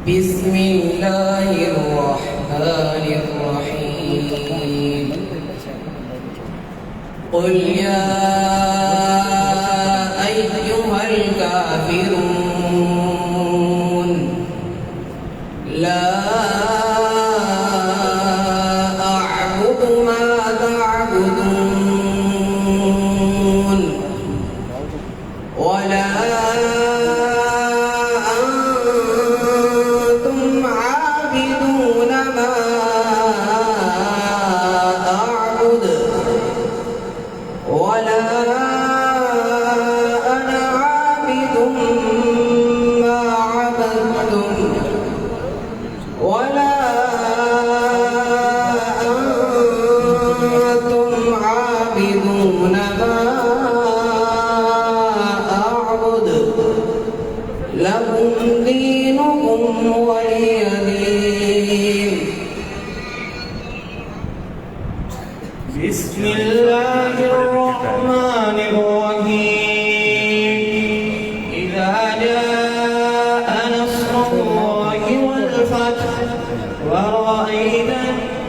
بسم الله الرحمن الرحيم قل يا أيها الكافرون لا أعبد ما تعبدون ولا لكم دينكم ولي دين. بسم الله الرحمن الرحيم إذا جاء نصر الله والفتح ورأيت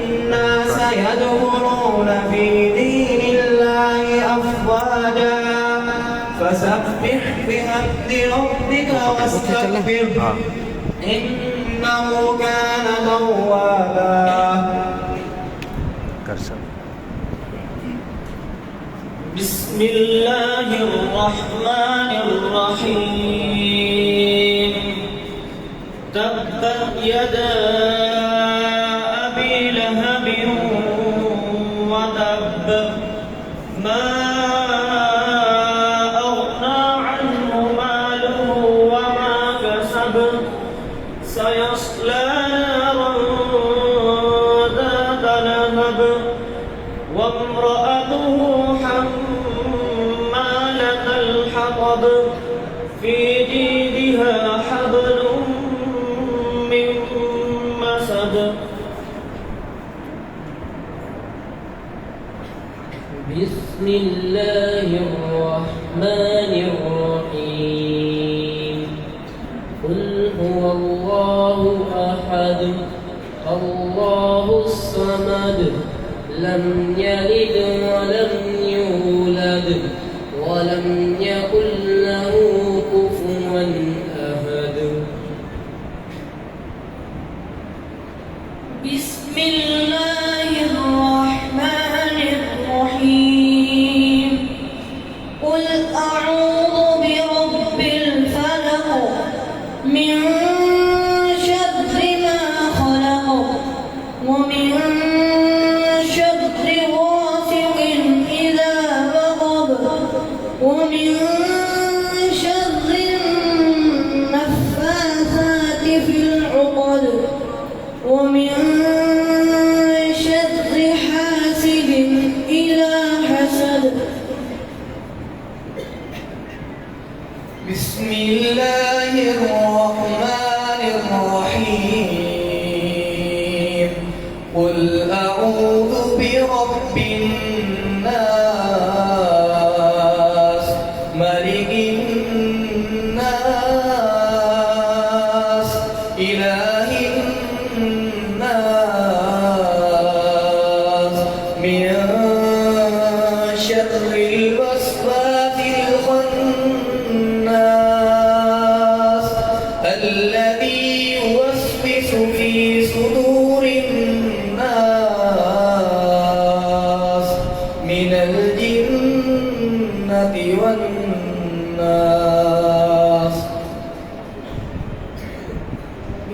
الناس يدخلون في دين الله أفواجا فسبح بحمد ربك واستغفره إنه كان توابا. بسم الله الرحمن الرحيم تبت يدا أبي لهب وتب ما سيصلى نارا ذات لهب وامرأته حمالة الحطب في جيدها حبل من مسد. بسم الله الرحمن الرحيم قل هو الله أحد الله الصمد لم يلد ولم يولد ولم يكن له كفوا أحد. بسم الله الرحمن الرحيم قل أعوذ برب الفلق من شر ما خلق ومن شر غاسق إذا وقب ومن شر النفاثات في العقد ومن شر حاسد إذا حسد. بسم الله الرحمن الرحيم قل أعوذ برب الناس ملك الناس إله الناس من شر الوسواس الخناس الذي يوسوس في صدور الناس من الجنة والناس.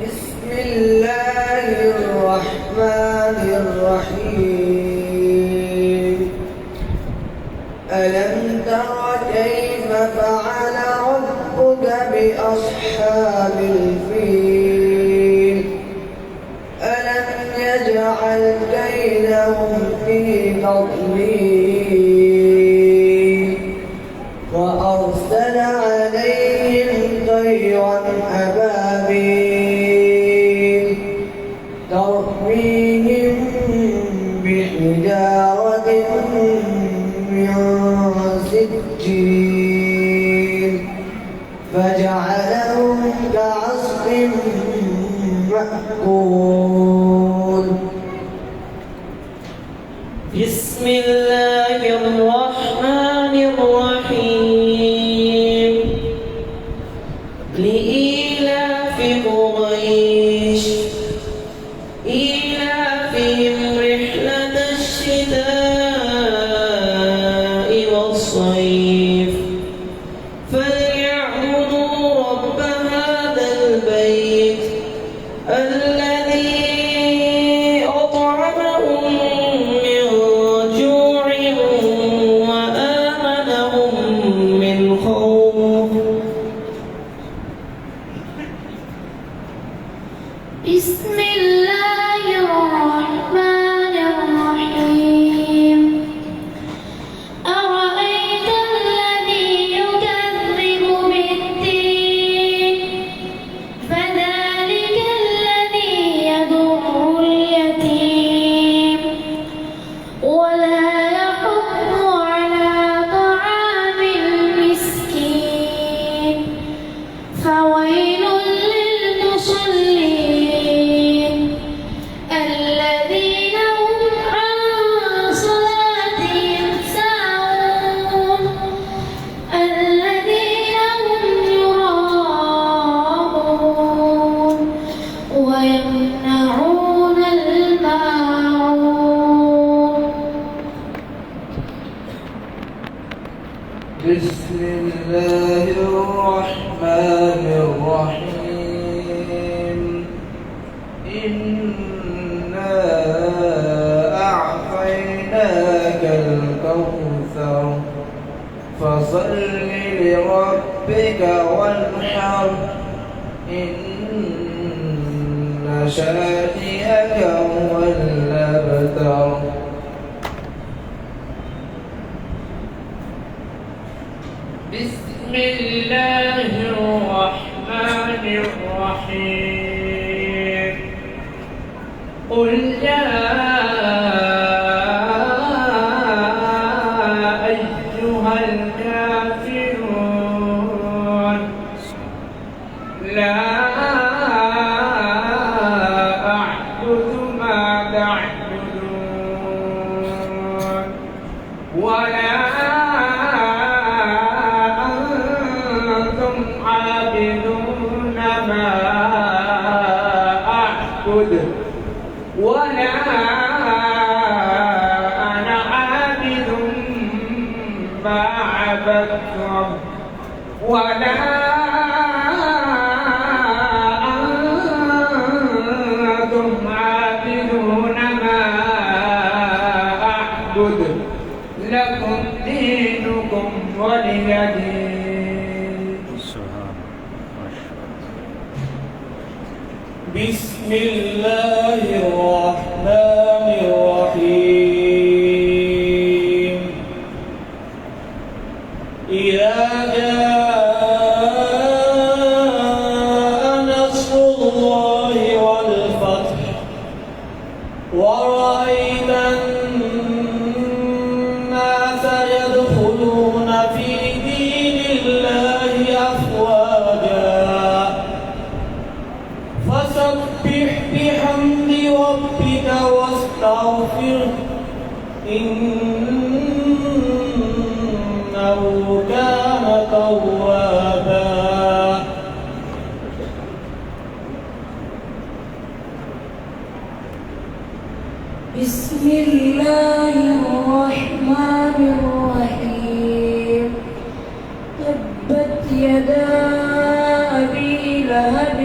بسم الله الرحمن الرحيم ألم تر كيف فعل ربك بأصحاب الفيل ألم يجعل كيدهم في تضليل وأرسل عليهم طيرا أبابيل ترميهم بحجارة من سجيل فجعلهم كعصف مأكول بسم الله الرحمن الرحيم لإيلاف قريش إيلافهم رحلة الشتاء والصيف فليعبدوا رب هذا البيت الذي أطعمهم من جوع وآمنهم من خوف. بسم الله الرحمن الرحيم أرأيت الذي يكذب بالدين فذلك الذي يدع اليتيم ولا يحض على طعام المسكين فويل للمصلين الذين هم عن صلاتهم ساهون الذين هم يراءون ويمنعون الماعون. بسم الله الرحمن الرحيم إنا أعطيناك الكوثر فصل لربك وانحر إن شانئك هو الأبتر. بسم الله الرحمن الرحيم قل يا أيها الكافرون لا أعبد ما تعبدون ولا عابدون ما أعبد ولا أنا عابد ما عبدتم ولا أنتم عابدون ما أعبد لكم دينكم ولي دين. بسم الله الرحمن الرحيم إذا جاء نصر الله والفتح ورأيت الناس يدخلون في دين الله أفواجا فسبح بحمد ربك واستغفره إنه كان توابا. بسم الله الرحمن الرحيم تبت يدا أبي لهب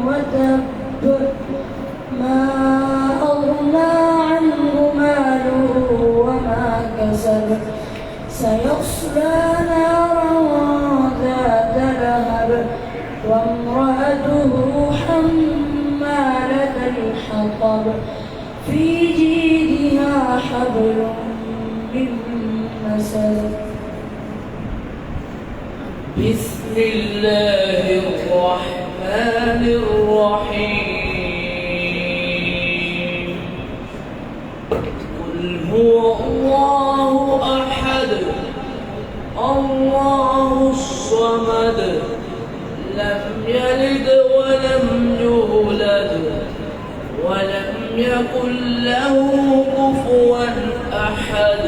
وتب ما أغنى عنه ماله وما كسب سيصلى نارا ذات لهب وامرأته حمالة الحطب في جيدها حبل من مسد. بسم الله الرحمن الرحيم قل هو الله أحد الله الصمد لم يلد ولم يولد ولم يكن له كفوا أحد.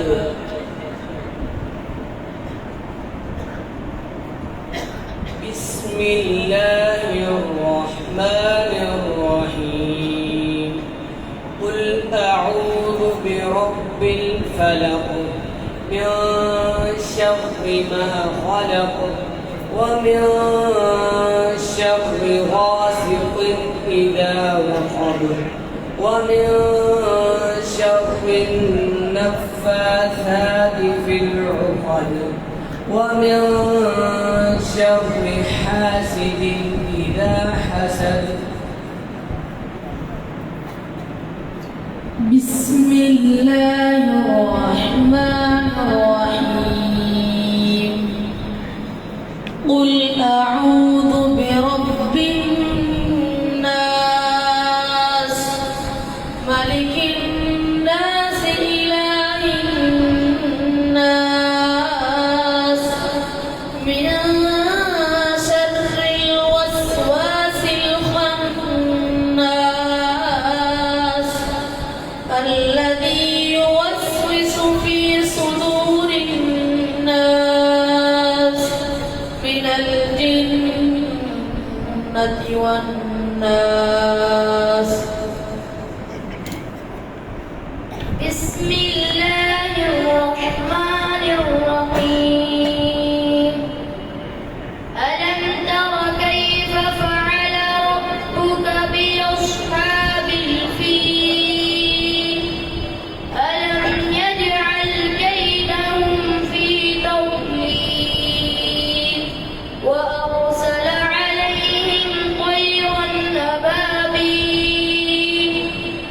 بسم الله الرحمن الرحيم. قل أعوذ برب الفلق من شر ما خلق ومن شر غاسق إذا وقب ومن شر النفاثات في العقد ومن شر حاسد إذا حسد. بسم الله الرحمن الرحيم. قل أعوذ برب الناس ملك الناس إله الناس من شر الوسواس الخناس الذي يوسوس في صدور الناس من الجنة والناس. بسم الله الرحمن الرحيم. ألم تر كيف فعل ربك بأصحاب الفيل؟ ألم يجعل كيدهم في تضليل وأرسل عليهم طيرا أبابيل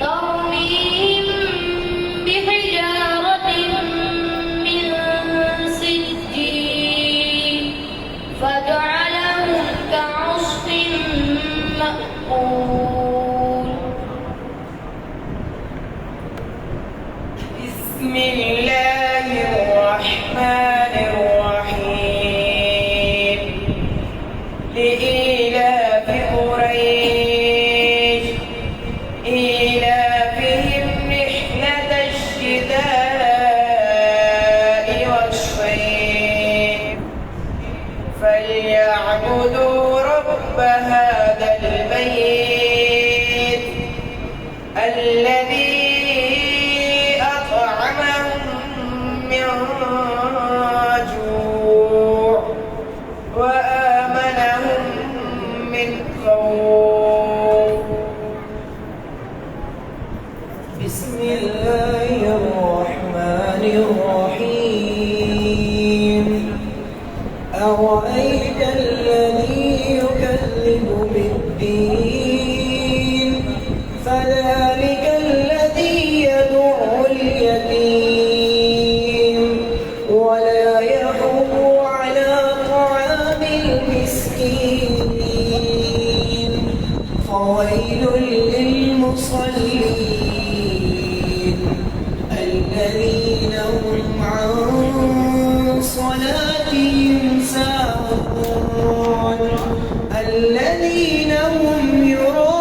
ترميهم بحجارة من سجيل فجعلهم كعصف مأكول. بسم الله الرحمن الرحيم. لإيلاف قريش إيلافهم رحلة الشتاء والصيف فليعبدوا رب هذا البيت الذي أطعمهم من جوع وآمنهم من خوف. بسم الله الرحمن الرحيم. أرأيت الذي يكذب بالدين فذلك الذي يدع اليتيم ولا يحض على طعام المسكين فويل للمصلين الذين هم عن صلاتهم ساهون الذين هم يراءون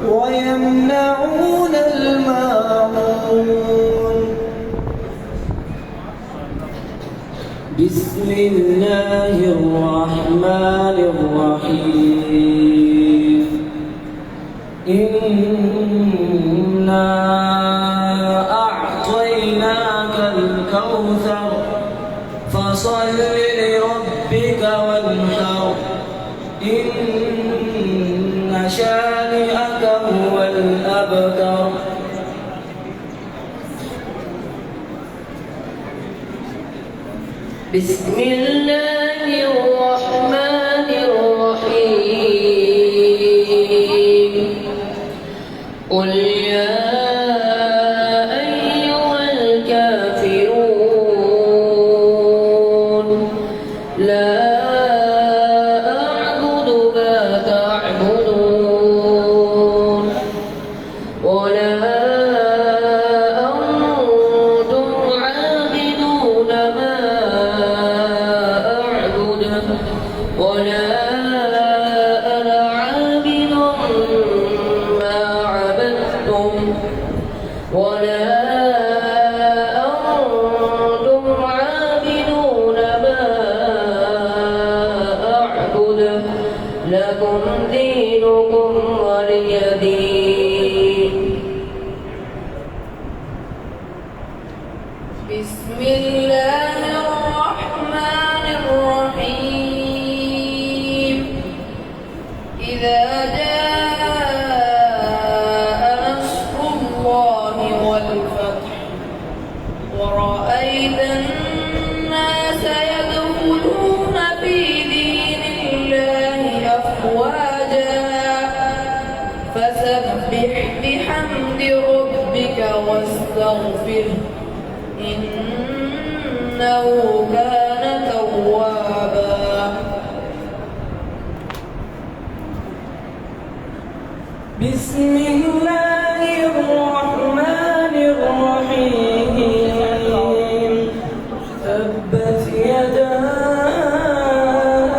ويمنعون الماعون. بسم الله الرحمن الرحيم. إنا أعطيناك الكوثر فصل لربك وانحر إن شانئك هو الأبتر. بسم الله الرحمن الرحيم. قل يا أيها الكافرون لا أعبد ما تعبدون ولا أنتم عابدون ما أعبد ولا أنا اليدين بسم الله الرحمن الرحيم إذا جاء نصر الله والفتح ورأيت الناس يدخلون في دين الله أفواجا فسبح بحمد ربك واستغفره إنه كان توابا بسم الله الرحمن الرحيم تبت يدا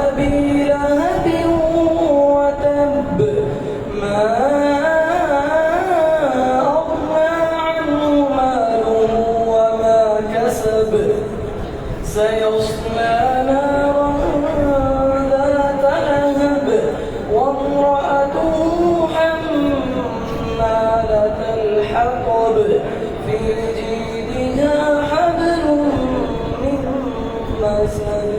أبي لهب وتب ما أغنى عنه ماله وما كسب سيصلى نارا ذات لهب وامرأته حمالة الحطب في جيدها حبل من مسد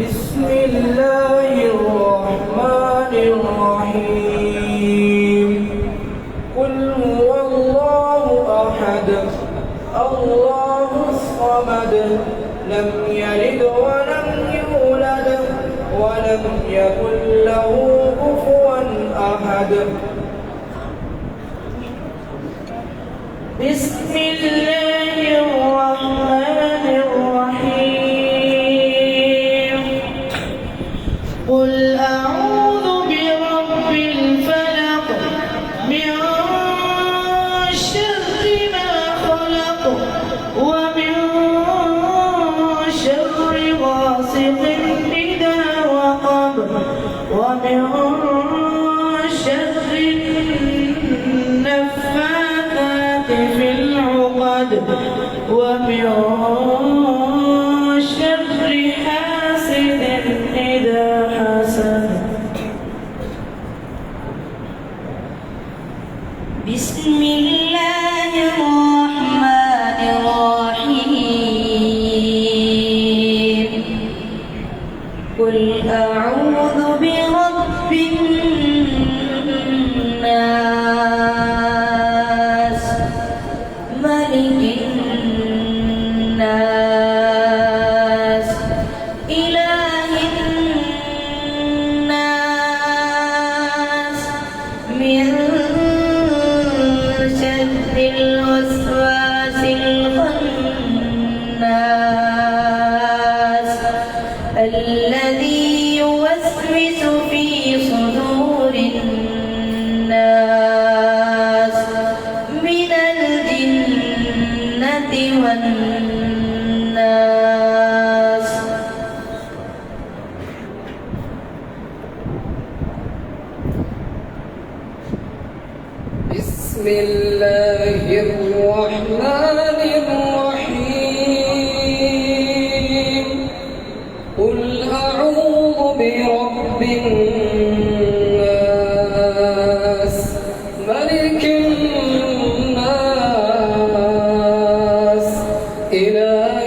بسم الله الرحمن الرحيم قل هو الله أحد الله الصمد لم يلد ولم يولد ولم يكن له كفوا أحد بسم الله الرحمن الرحيم قل أعوذ برب الفلق من شر ما خلق ومن شر غاسق إذا وقب ومن شر النفاثات في العقد ومن شر حاسد إذا حسد بسم الله الرحمن الرحيم قل أعوذ برب الناس ملك الناس إله الناس من شر الوسواس الخناس الذي يوسوس في صدور الناس من الجنة والناس بسم الله الرحمن الرحيم قل أعوذ برب الناس ملك الناس إله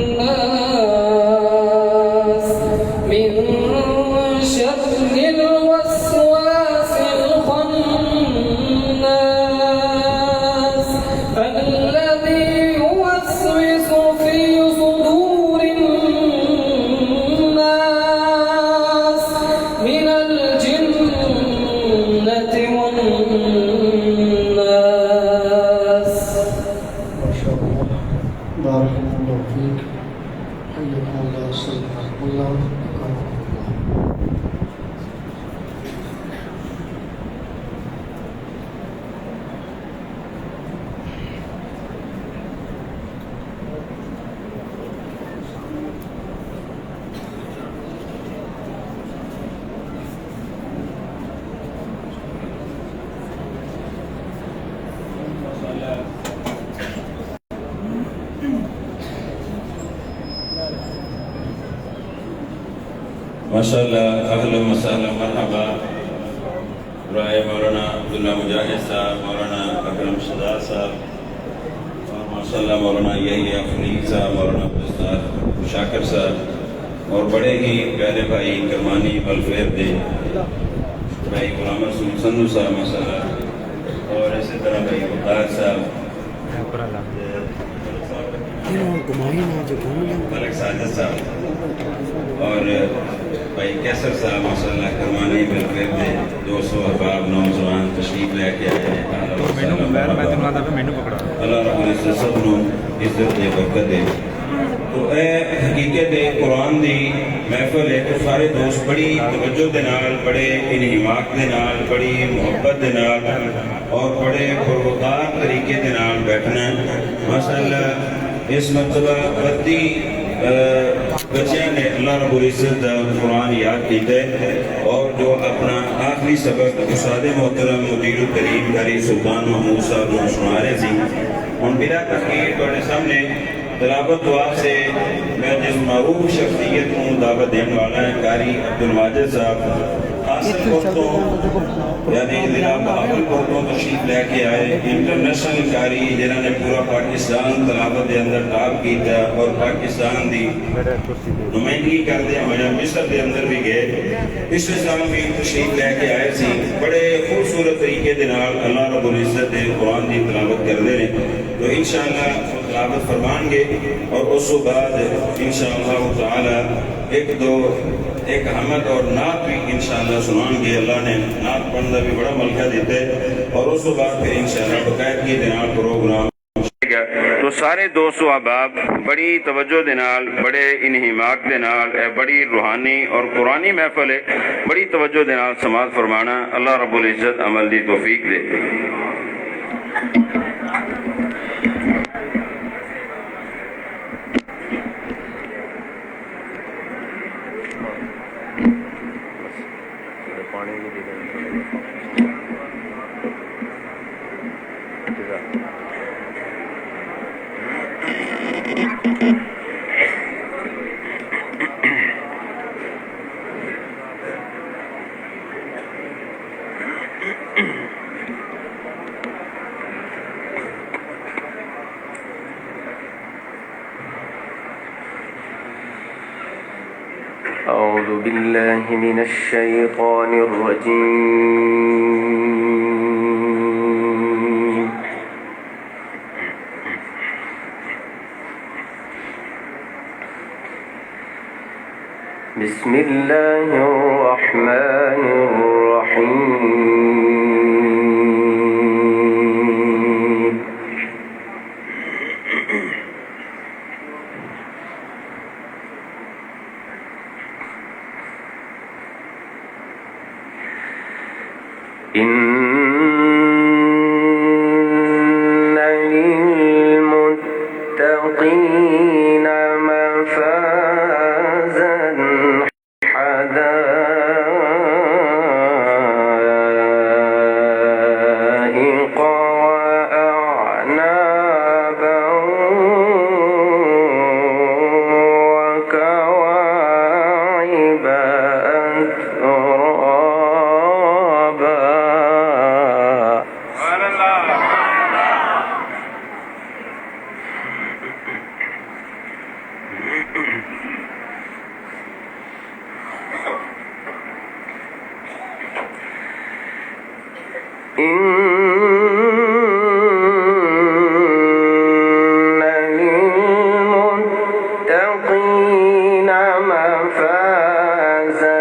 الناس من شر الوسواس الخناس الذي يوسوس في صدور الناس من الجنة والناس. ما شاء الله بارك الله فيك حياك الله صدقك الله أكرمك الله. ماشاءاللہ اہلا وسہلا مرحبا برائے مولانا عبداللہ مجاہد صاحب، مولانا اکرم شہزاد صاحب اور ماشاءاللہ مولانا یحییٰ فرید صاحب، مولانا استاد شاکر صاحب اور بڑے ہی پیارے بھائی کرمانی ویلفیئر دے بھائی غلام رسول سندھو صاحب ماشاءاللہ، اور اسی طرح بھائی مختار صاحب، ملک ساجد صاحب اور بھائی کیسر صاحب ماشاءاللہ کرمانی ویلفیئر دے 200 احباب نوجوان تشریف لے کے آئے ہیں۔ اللہ رب العزت سب نو عزت دے، برکت دے۔ تو اے حقیقت قرآن دی محفل ہے تو سارے دوست بڑی توجہ دے نال، بڑے انہماک دے نال، بڑی محبت دے نال اور بڑے پروقار طریقے دے نال بیٹھنا ماشاءاللہ۔ اس مرتبہ بدی بچیاں نے اللہ رب العزت قرآن یاد کیتے اور جو اپنا آخری سبق استاد محترم مدیر الکریم قاری سلطان محمود صاحب نے سنا رہے تھی، ان بلا تحقیر بڑے سامنے تلاوت دعا سے میں جس معروف شخصیت کو دعوت دینے والا ہے قاری عبدالماجد صاحب حاصل پورتوں یعنی ضلع بہاول پورتوں تشریف لے کے آئے، انٹرنیشنل قاری جنہوں نے پورا پاکستان تلاوت دے اندر ٹاپ کیتا اور پاکستان دی نمائندگی کرتے ہوئے مصر دے اندر بھی گئے، پچھلے سال بھی تشریف لے کے آئے سی، بڑے خوبصورت طریقے دے نال اللہ رب العزت دے قرآن دی تلاوت کرتے ہیں۔ تو انشاءاللہ تلاوت فرمان گے اور اس کے بعد انشاءاللہ تعالی ایک حمد اور نعت بھی انشاءاللہ سنان گے۔ اللہ نے نعت پڑھنا بھی بڑا ملکہ دیتے اور اس کے بعد پھر انشاءاللہ باقاعدگی دے نال پروگرام۔ تو سارے دوستو احباب بڑی توجہ دے نال، بڑے انہماک دے نال، بڑی روحانی اور قرآنی محفل ہے، بڑی توجہ دے نال سماعت فرمانا۔ اللہ رب العزت عمل دی توفیق دے۔ أعوذ بالله من الشيطان الرجيم بسم الله الرحمن الرحيم للمتقين مفازا حدائق وأعنابا وكواعب أترابا إن للمتقين مفازا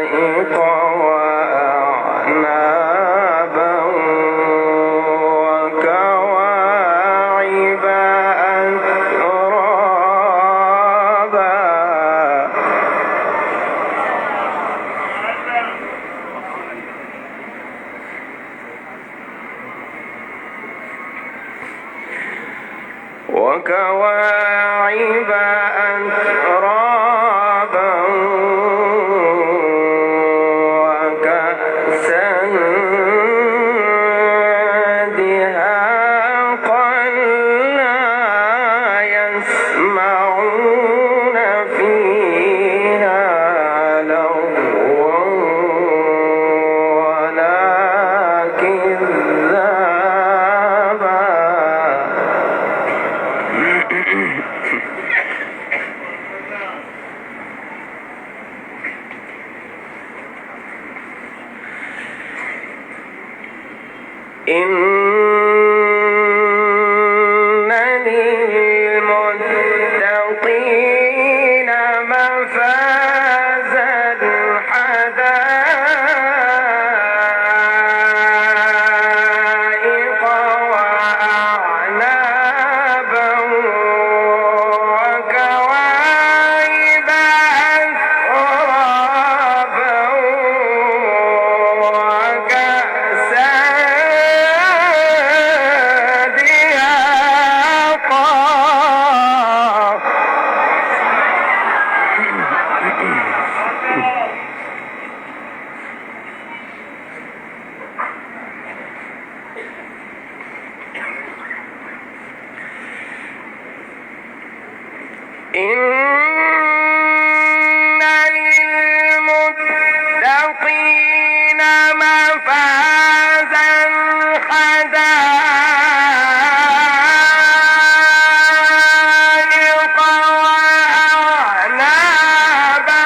حدائق وأعنابا وكواعب أترابا وكواعب أترابا وكأسا دهاقا إن للمتقين مفازا حدائق وأعنابا وكواعب أترابا وكأسا إن للمتقين مفازا حدائق وأعنابا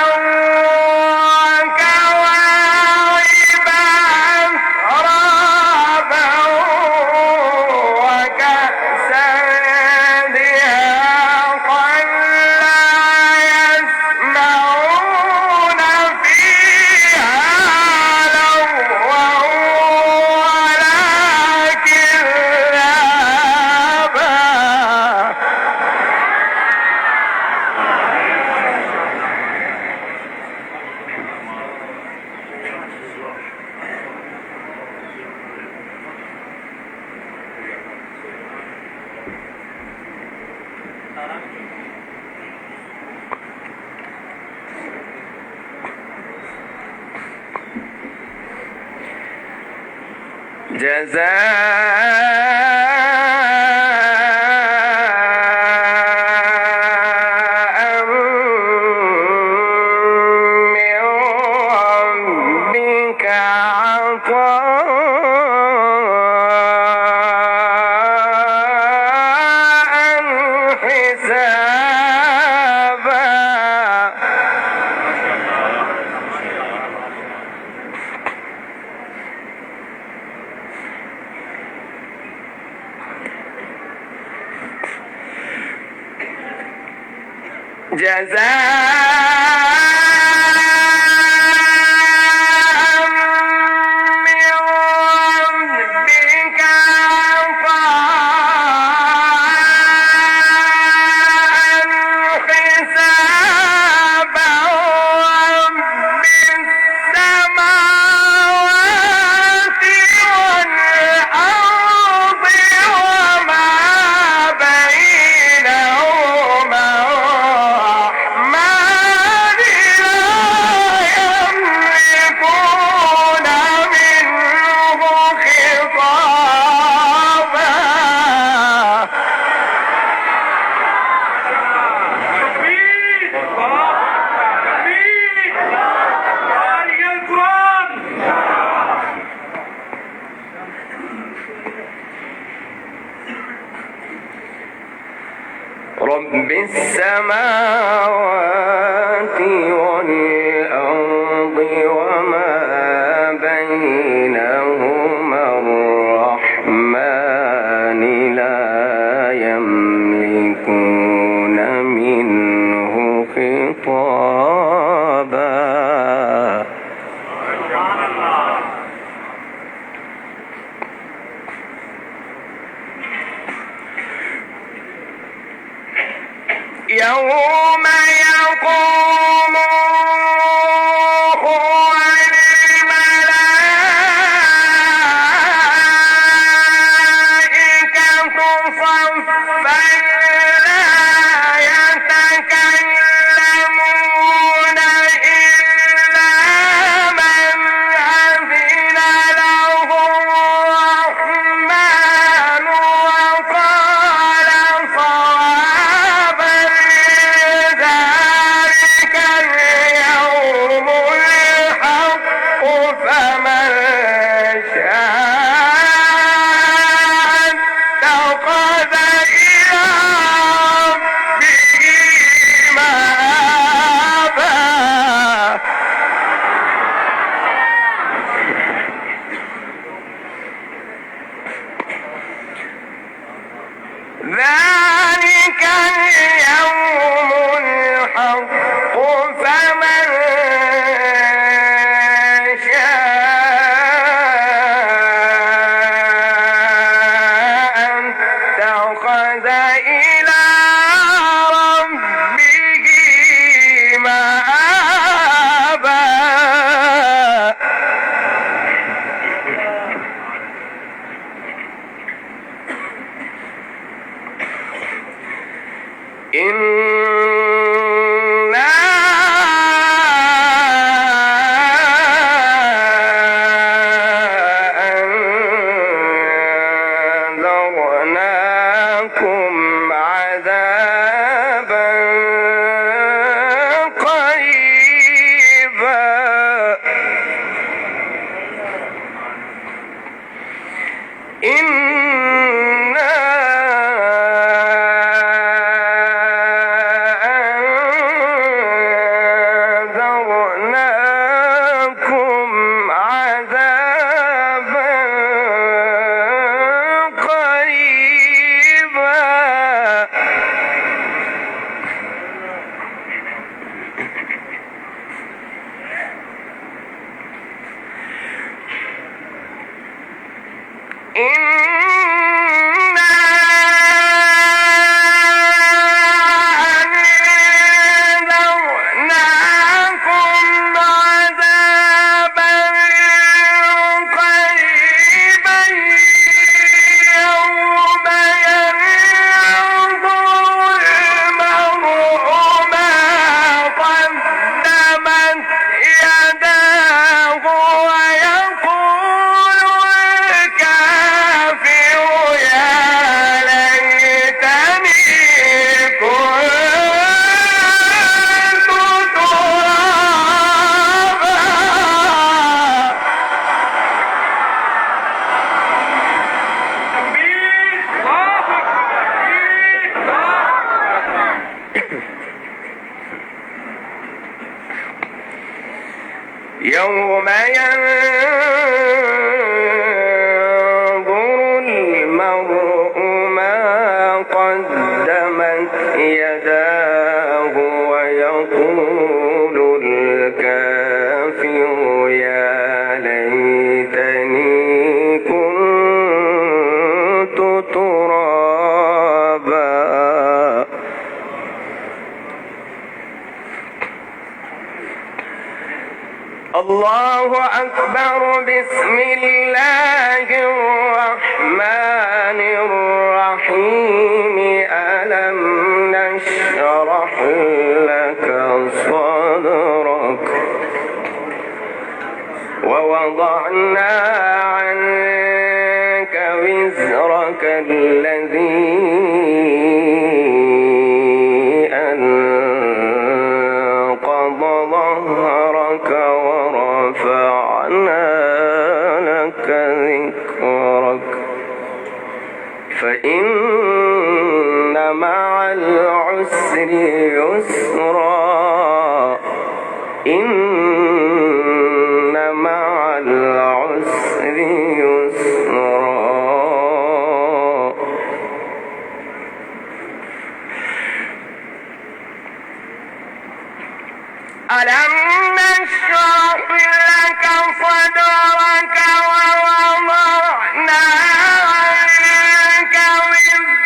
وكواعب أترابا وكأسا دهاقا لا يسمعون فيها لغوا ولا كذابا جزاء من ربك عطاء حسابا جزاء من ربك عطاء حسابا رب السماوات والأرض وما بينهما الرحمن لا يملكون منه خطابا رب السماوات والأرض وما بينهما الرحمن لا يملكون منه خطابا يوم يقوم الروح والملائكة صفا لا يتكلمون إلا من أذن له الرحمن وقال صوابا. ذلك ذلك اليوم الحق فمن شاء اتخذ إلى ربه مآبا إنا أنذرناكم عذابا قريبا أنذرناكم عذابا قريبا يوم ينظر المرء ما قدمت يداه ويقول الكافر يا ليتني كنت ترابا الله أكبر بسم الله الرحمن الرحيم ألم نشرح لك صدرك ووضعنا عنك وزرك الذي أنقض ظهرك ورفعنا لك ذكرك فإن مع العسر يسرا إن مع العسر يسرا ألم نشرح لك صدرك ووضعنا عنك وزرك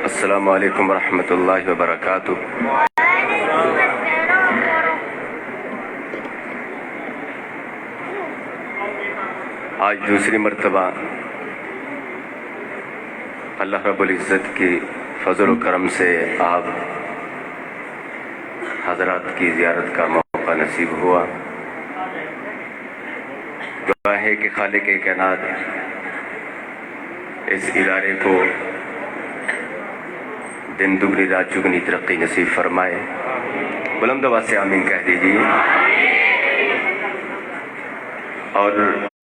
السلام علیکم ورحمۃ اللہ وبرکاتہ. آج دوسری مرتبہ اللہ رب العزت کی فضل و کرم سے آپ حضرات کی زیارت کا موقع نصیب ہوا. دعا ہے کہ خالق کائنات اس ادارے کو دن دگنی رات چگنی ترقی نصیب فرمائے. بلند آواز سے آمین کہہ دیجیے. اور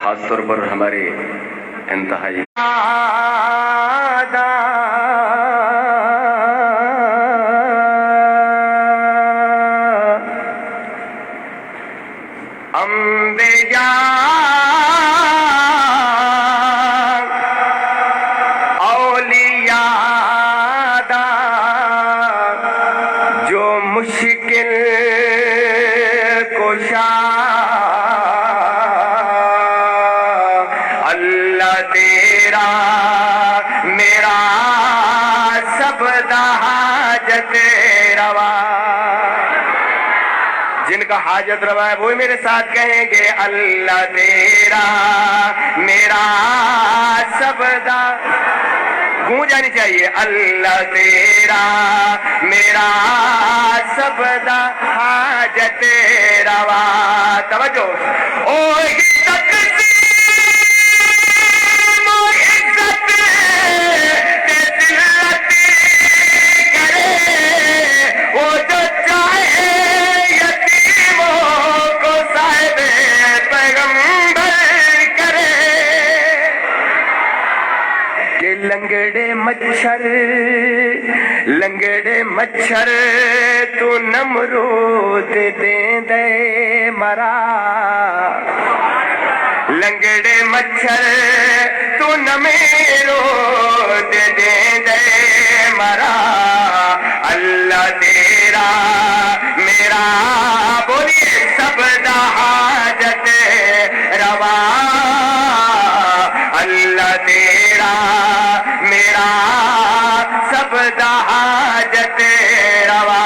خاص طور پر ہمارے انتہائی مشکل کشا اللہ تیرا میرا سب حاجت روا. جن کا حاجت روا ہے وہی میرے ساتھ کہیں گے اللہ تیرا میرا سب گونج جانی چاہیے. اللہ تیرا میرا سب حاجت روا. توجہ. او عزت کرے وہ جو چاہے یتیموں کو صاحب پیغمبر کرے. کہ لنگڑے مچھر تو نمرود دے دے مرا. لنگڑے مچھر تو نمرود دے دے مرا. اللہ تیرا میرا بولیے سب حاجت روا. اللہ تیرا میرا سب حاجت روا.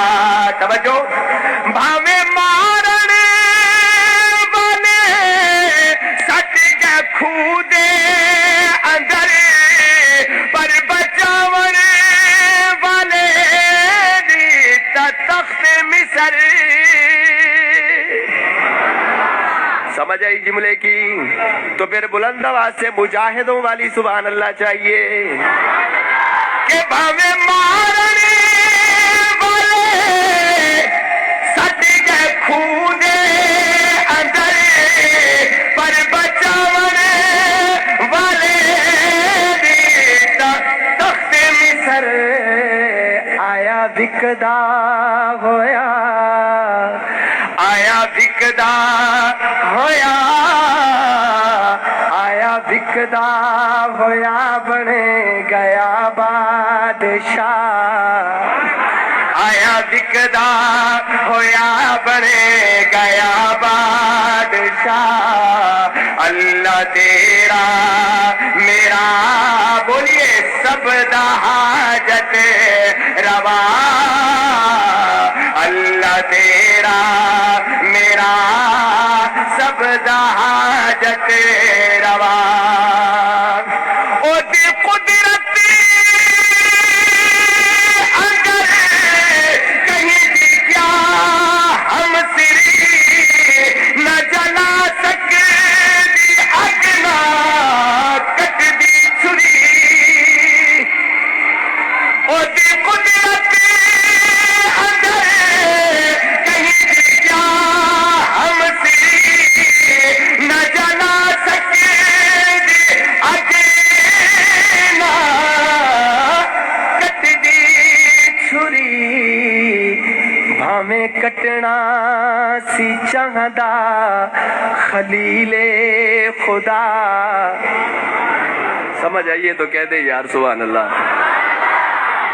توجہ. بھاوے مارن والے سٹ کے کھودے اندر پر بچاون والے دی تخت مصر. سمجھ آئی جملے کی؟ تو پھر بلند آواز سے مجاہدوں والی سبحان اللہ چاہیے. کہ بھاوے مارنے والے سٹ کے کھودے اندر پر بچاون والے تخت مصر. آیا وکدا ہویا آیا وکدا ہویا آیا وکدا ہویا بنے گیا بادشاہ. آیا وکدا ہویا بنے گیا بادشاہ. اللہ تیرا میرا بولیے سب حاجت روا. اللہ تیرا میرا سب حاجت روا. او دی قدرت اگر کہیں بھی کیا ہم سری نہ جلا سکتی اگ نہ کٹ دی چھری. او دی قدرت اگر کہیں بھی کیا ہم سری نہ جلا سکتی اگ نہ کٹ دی چھری. بھاویں کٹنا سی چاہدا خلیل خدا. سمجھ آئیے تو کہہ دے یار سبحان اللہ.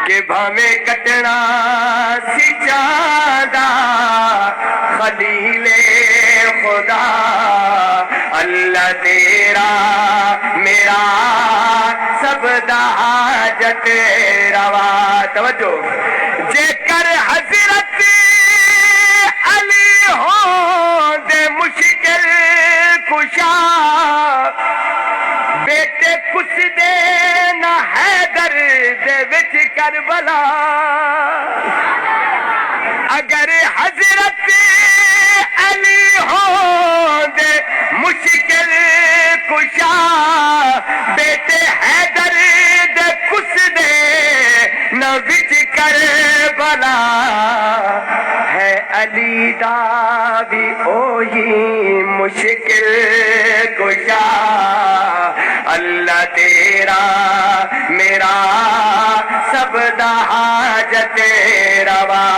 کہ بھاویں کٹنا سی چاہدا خلیل خدا اللہ تیرا میرا سب دا حاجت روا. توجہ جے کر حضرت علی ہوں دے مشکل کشا بیٹے کچھ دے نہ حیدر دے وچ کربلا. اگر حضرت علی ہوں دے مشکل کشا بیٹے حیدر دے کچھ دے نہ وچ کربلا. ہے علی دا بھی اوہی مشکل کشا اللہ تیرا میرا سب دا حاجت روا.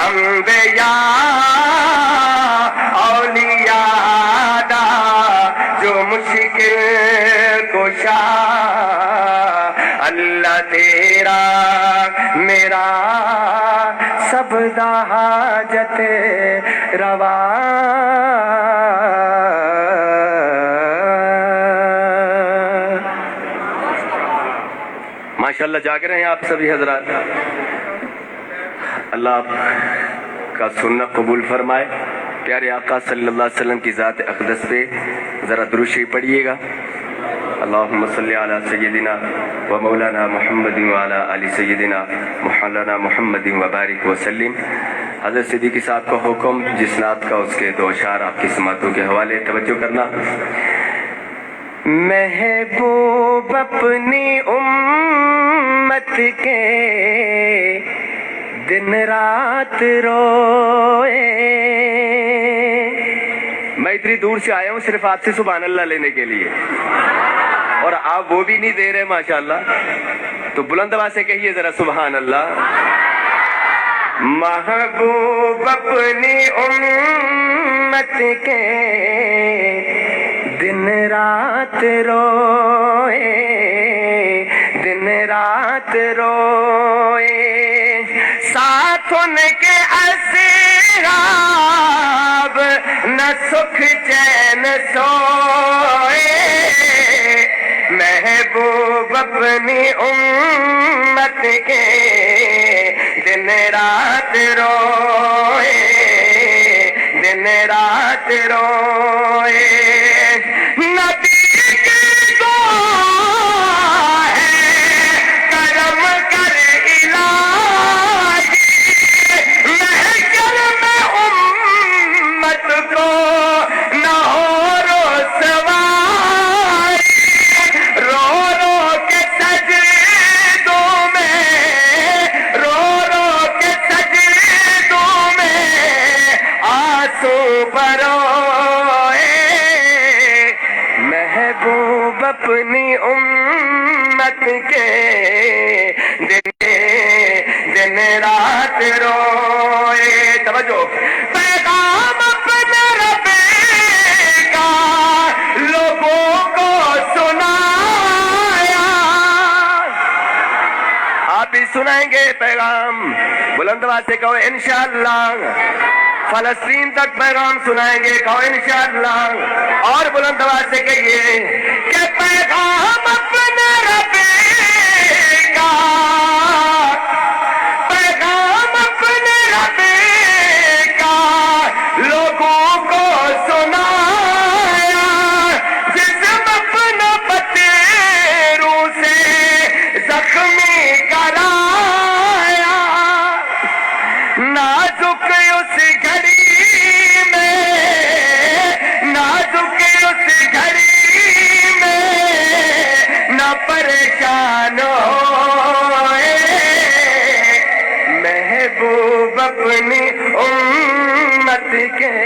انبیاء اولیاء دا جو مشکل کشا اللہ تیرا میرا سب دا حاجت روا. ماشاءاللہ جاگ رہے ہیں آپ سبھی حضرات. اللہ آپ کا سننا قبول فرمائے. پیارے آقا صلی اللہ علیہ وسلم کی ذات اقدس پہ ذرا درود شریف پڑھیے گا. اللہم صلی علی سیدنا و مولانا محمد وعلی آل سیدنا مولانا محمد وبارک وسلم. حضرت صدیقی صاحب کا حکم جس نعت کا اس کے دو اشعار آپ کی سماعتوں کے حوالے توجہ کرنا. محبوب اپنی امت کے دن رات روئے. میں اتنی دور سے آیا ہوں صرف آپ سے سبحان اللہ لینے کے لیے اور آپ وہ بھی نہیں دے رہے ماشاءاللہ. تو بلند آواز سے کہیے ذرا سبحان اللہ. محبوب اپنی امت کے دن رات روئے دن رات روئے. ساتھ ان کے اصحاب نہ سکھ چین سوئے. محبوب اپنی امت کے دن رات روئے دن رات روئے. نبی کی دعا ہے کرم کر الہی محشر میں امت کو نہ ہو رسوائی. رو رو کے سجدوں میں رو رو کے سجدوں میں آنسو بروئے. محبوب اپنی امت کے دن رات روئے. توجہ پیغام اپنے رب کا لوگوں کو سنایا. آپ بھی سنائیں گے پیغام. بلند آواز سے کہو انشاءاللہ. فلسطین تک پیغام سنائیں گے کہو انشاءاللہ. اور بلند آواز سے کہیے کہ پیغام اپنے رب کا پیغام اپنے رب کا لوگوں کو سنایا. جسم اپنا پتیروں سے زخمی کرایا. نازک اس گھڑی میں نازک اس گھڑی میں نہ پریشان ہوئے. محبوب اپنی امت کے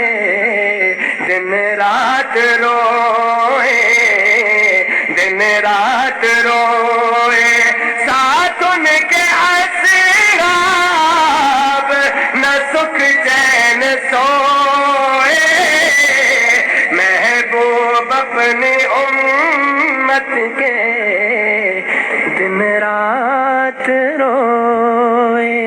دن رات روئے دن رات روئے. ساتھ ان کے اصحاب نہ سکھ چین سوئے. محبوب اپنی امت کے دن رات روئے.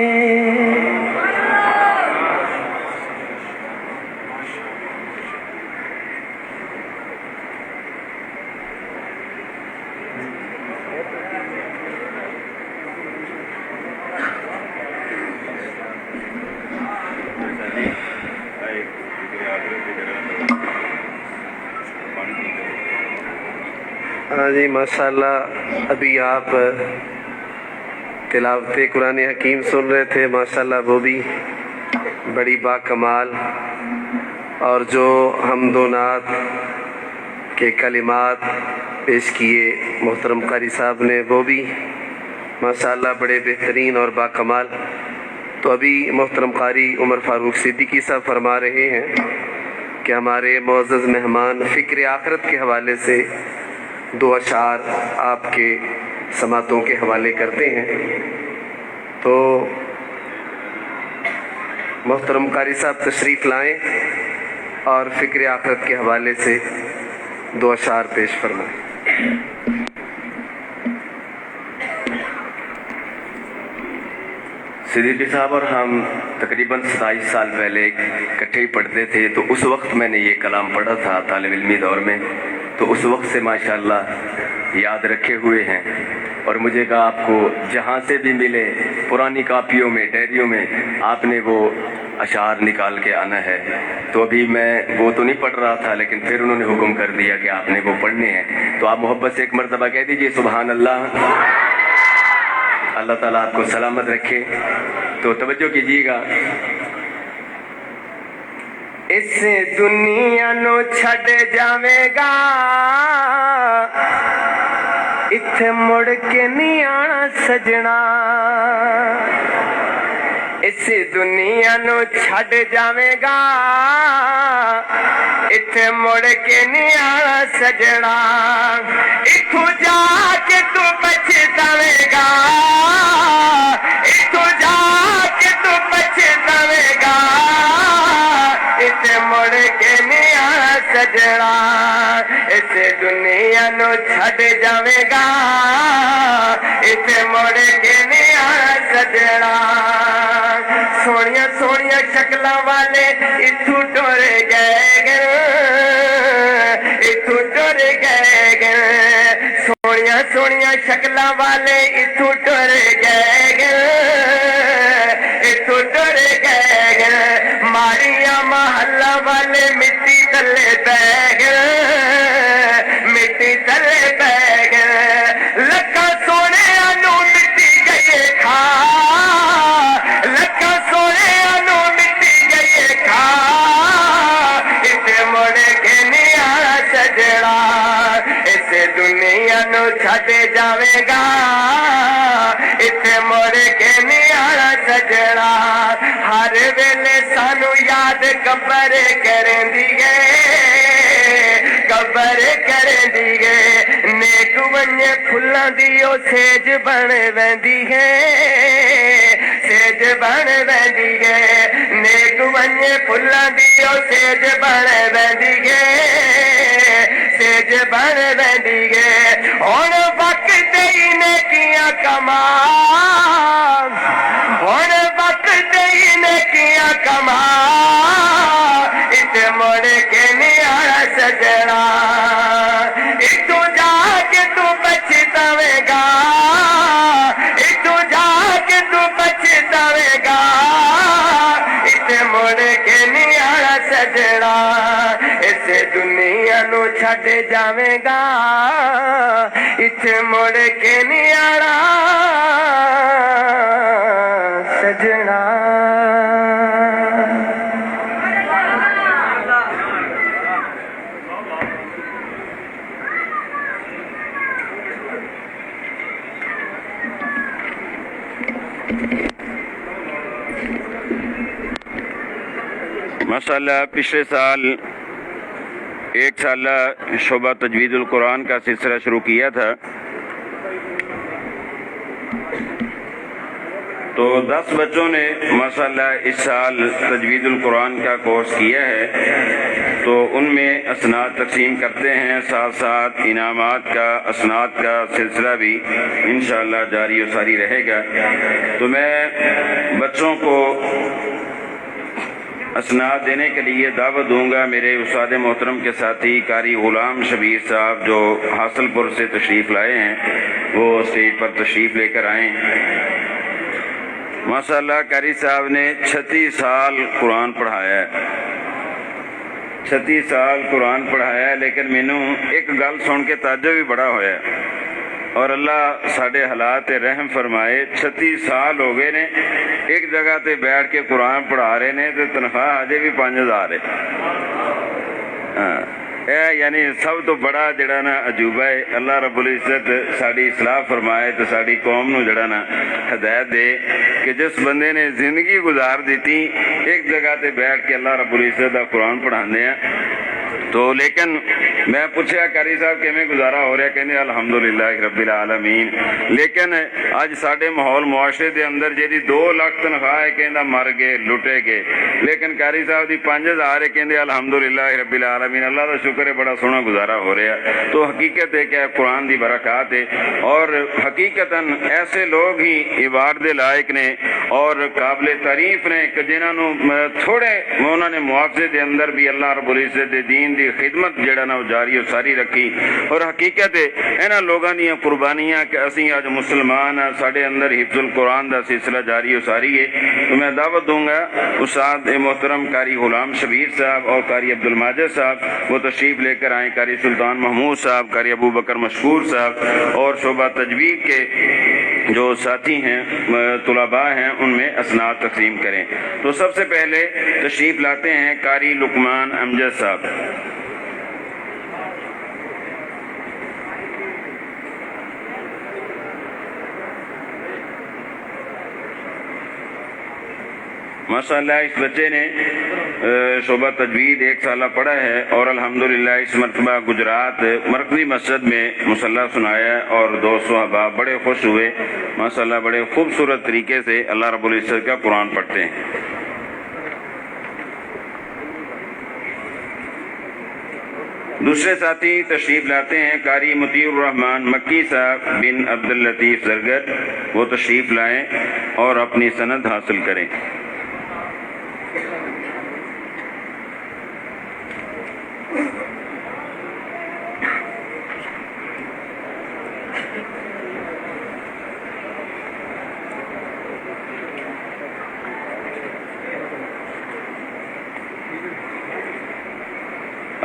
ہاں جی ماشاءاللہ، ابھی آپ تلاوت قرآن حکیم سن رہے تھے، ماشاءاللہ وہ بھی بڑی با کمال، اور جو حمد و نعت کے کلمات پیش کیے محترم قاری صاحب نے وہ بھی ماشاءاللہ بڑے بہترین اور با کمال۔ تو ابھی محترم قاری عمر فاروق صدیقی صاحب فرما رہے ہیں کہ ہمارے معزز مہمان فکر آخرت کے حوالے سے 2 اشعار آپ کے سماعتوں کے حوالے کرتے ہیں۔ تو محترم قاری صاحب تشریف لائیں اور فکر آخرت کے حوالے سے 2 اشعار پیش فرمائیں۔ صدیقی صاحب اور ہم تقریباً 27 سال پہلے اکٹھے ہی پڑھتے تھے، تو اس وقت میں نے یہ کلام پڑھا تھا طالب علمی دور میں، تو اس وقت سے ماشاءاللہ یاد رکھے ہوئے ہیں، اور مجھے کہا آپ کو جہاں سے بھی ملے پرانی کاپیوں میں ڈائریوں میں آپ نے وہ اشعار نکال کے آنا ہے۔ تو ابھی میں وہ تو نہیں پڑھ رہا تھا، لیکن پھر انہوں نے حکم کر دیا کہ آپ نے وہ پڑھنے ہیں، تو آپ محبت سے ایک مرتبہ کہہ دیجئے سبحان اللہ۔ اللہ تعالیٰ آپ کو سلامت رکھے۔ تو توجہ کیجیے گا، اس دنیا نو چھڈ جاوے گا، اتھے مڑ کے نہیں آنا سجنا، اس دنیا نو چھڈ جاوے گا، اتھے مڑ کے نہیں آنا سجنا، اتھو جا کے تو پچھتاوے گا، اتھو جا کے تو پچھتاوے گا، اتھے مڑ کے نہیں آنا سجنا، اس دنیا نو چھڈ جاوے گا، اتھے مڑ کے نہیں آنا سجنا، سونیاں سونیاں شکلاں والے اتھو ٹر گئے گے، اتھو ٹر گئے گے، سونیاں سونیاں شکلاں والے اتھو ٹر گئے گے، اتھو ٹر گئے گے، ماڑیاں محلہ والے مٹی تلے پہ گئے، مٹی تلے پہ گئے، لکھا سونے انو مٹی گئے کھا، لکھا سونے انو مٹی گئے کھا، اتنے مڑ کے نہیں آنا سجنا، اس دنیا نو چھڈ جاوے گا، اتنے مڑ کے نہیں آنا سجنا، ہر ویلے سانو یاد قبر کریں دیئے، قبر کریں دیئے، نیک ونجے پھلاں دیو سیج بن ویندی ہے، سیج بن ویندی ہے، نیک ونجے پھلاں دیو سیج بن ویندی ہے، سیج بن ویندی ہے، ہن وقت ہی نیکیاں کما، ہن وقت ہی نیکیاں کما، اتنے مڑ کے نہیں آنا سجنا، اتو جا کے تو پچھتاوے گا، اتو جا کے تو پچھتاوے گا، اتنے مڑ کے نہیں آنا سجنا، اس دنیا نو چھڈ جاوے گا، اتنے مڑ کے نہیں آنا سجنا۔ ماشاءاللہ پچھلے سال 1 سالہ شعبہ تجوید القرآن کا سلسلہ شروع کیا تھا، تو 10 بچوں نے ماشاءاللہ اس سال تجوید القرآن کا کورس کیا ہے، تو ان میں اسناد تقسیم کرتے ہیں، ساتھ ساتھ انعامات کا اسناد کا سلسلہ بھی انشاءاللہ جاری و ساری رہے گا۔ تو میں بچوں کو اسناد دینے کے لیے دعوت دوں گا میرے استاد محترم کے ساتھی قاری غلام شبیر صاحب جو حاصل پور سے تشریف لائے ہیں، وہ اسٹیج پر تشریف لے کر آئیں۔ ماشاءاللہ قاری صاحب نے 36 سال قرآن پڑھایا ہے، 36 سال قرآن پڑھایا, لیکن مینوں ایک گل سن کے تعجب بھی بڑا ہویا, اور اللہ ساڈے حالات تے رحم فرمائے. 36 سال ہو گئے نے ایک جگہ تے بیٹھ کے قرآن پڑھا رہے نے, تے تنخواہ اجے بھی 5000 ہے. یعنی سب تو بڑا جڑا نا عجوبہ ہے. اللہ رب العزت ساری اصلاح فرمائے تو ساری قوم نو جڑا نا ہدایت دے کہ جس بندے نے زندگی گزار دیتی ایک جگہ تے بیٹھ کے اللہ رب العزت دا قرآن پڑھاندے ہیں. تو لیکن میں پوچھا قاری صاحب کیویں گزارا ہو رہا, کہندے الحمدللہ رب العالمین. لیکن اج ساڈے ماحول معاشرے دے اندر جیڑی 2 لاکھ تنخواہ ہے کہندا مر گئے لٹے گئے, لیکن قاری صاحب دی 5000 ہے کہندے الحمدللہ رب العالمین. اللہ دا شکر ہے بڑا سونا گزارا ہو رہا. تو حقیقت ہے کہ قرآن دی برکات ہے, اور حقیقتاً ایسے لوگ ہی عبادت دے لائق نے اور قابل تعریف نے کہ جنہاں نو تھوڑے انہوں نے معاوضے دے اندر بھی اللہ رب العزت دے دین دی خدمت جڑا نا جاری و ساری رکھی. اور حقیقت ہے انہاں لوگاں دی قربانیاں کہ اسی اج مسلمان ہیں, ساڈے اندر حفظ القرآن دا سلسلہ جاری و ساری ہے. تو میں دعوت دوں گا استاد محترم قاری غلام شبیر صاحب اور قاری عبد الماجد صاحب وہ تشریف لے کر آئیں. قاری سلطان محمود صاحب, قاری ابو بکر مشکور صاحب اور شعبہ تجوید کے جو ساتھی ہیں طلباء ہیں ان میں اسناد تقسیم کریں. تو سب سے پہلے تشریف لاتے ہیں قاری لقمان امجد صاحب. ماشاءاللہ اس بچے نے شعبہ تجوید 1 سالہ پڑھا ہے اور الحمدللہ اس مرتبہ گجرات مرکزی مسجد میں مصلی سنایا ہے, اور 200 احباب بڑے خوش ہوئے. ماشاءاللہ بڑے خوبصورت طریقے سے اللہ رب العزت کا قرآن پڑھتے ہیں. دوسرے ساتھی تشریف لاتے ہیں قاری مطیع الرحمن مکی صاحب بن عبد اللطیف زرگر. وہ تشریف لائیں اور اپنی سند حاصل کریں.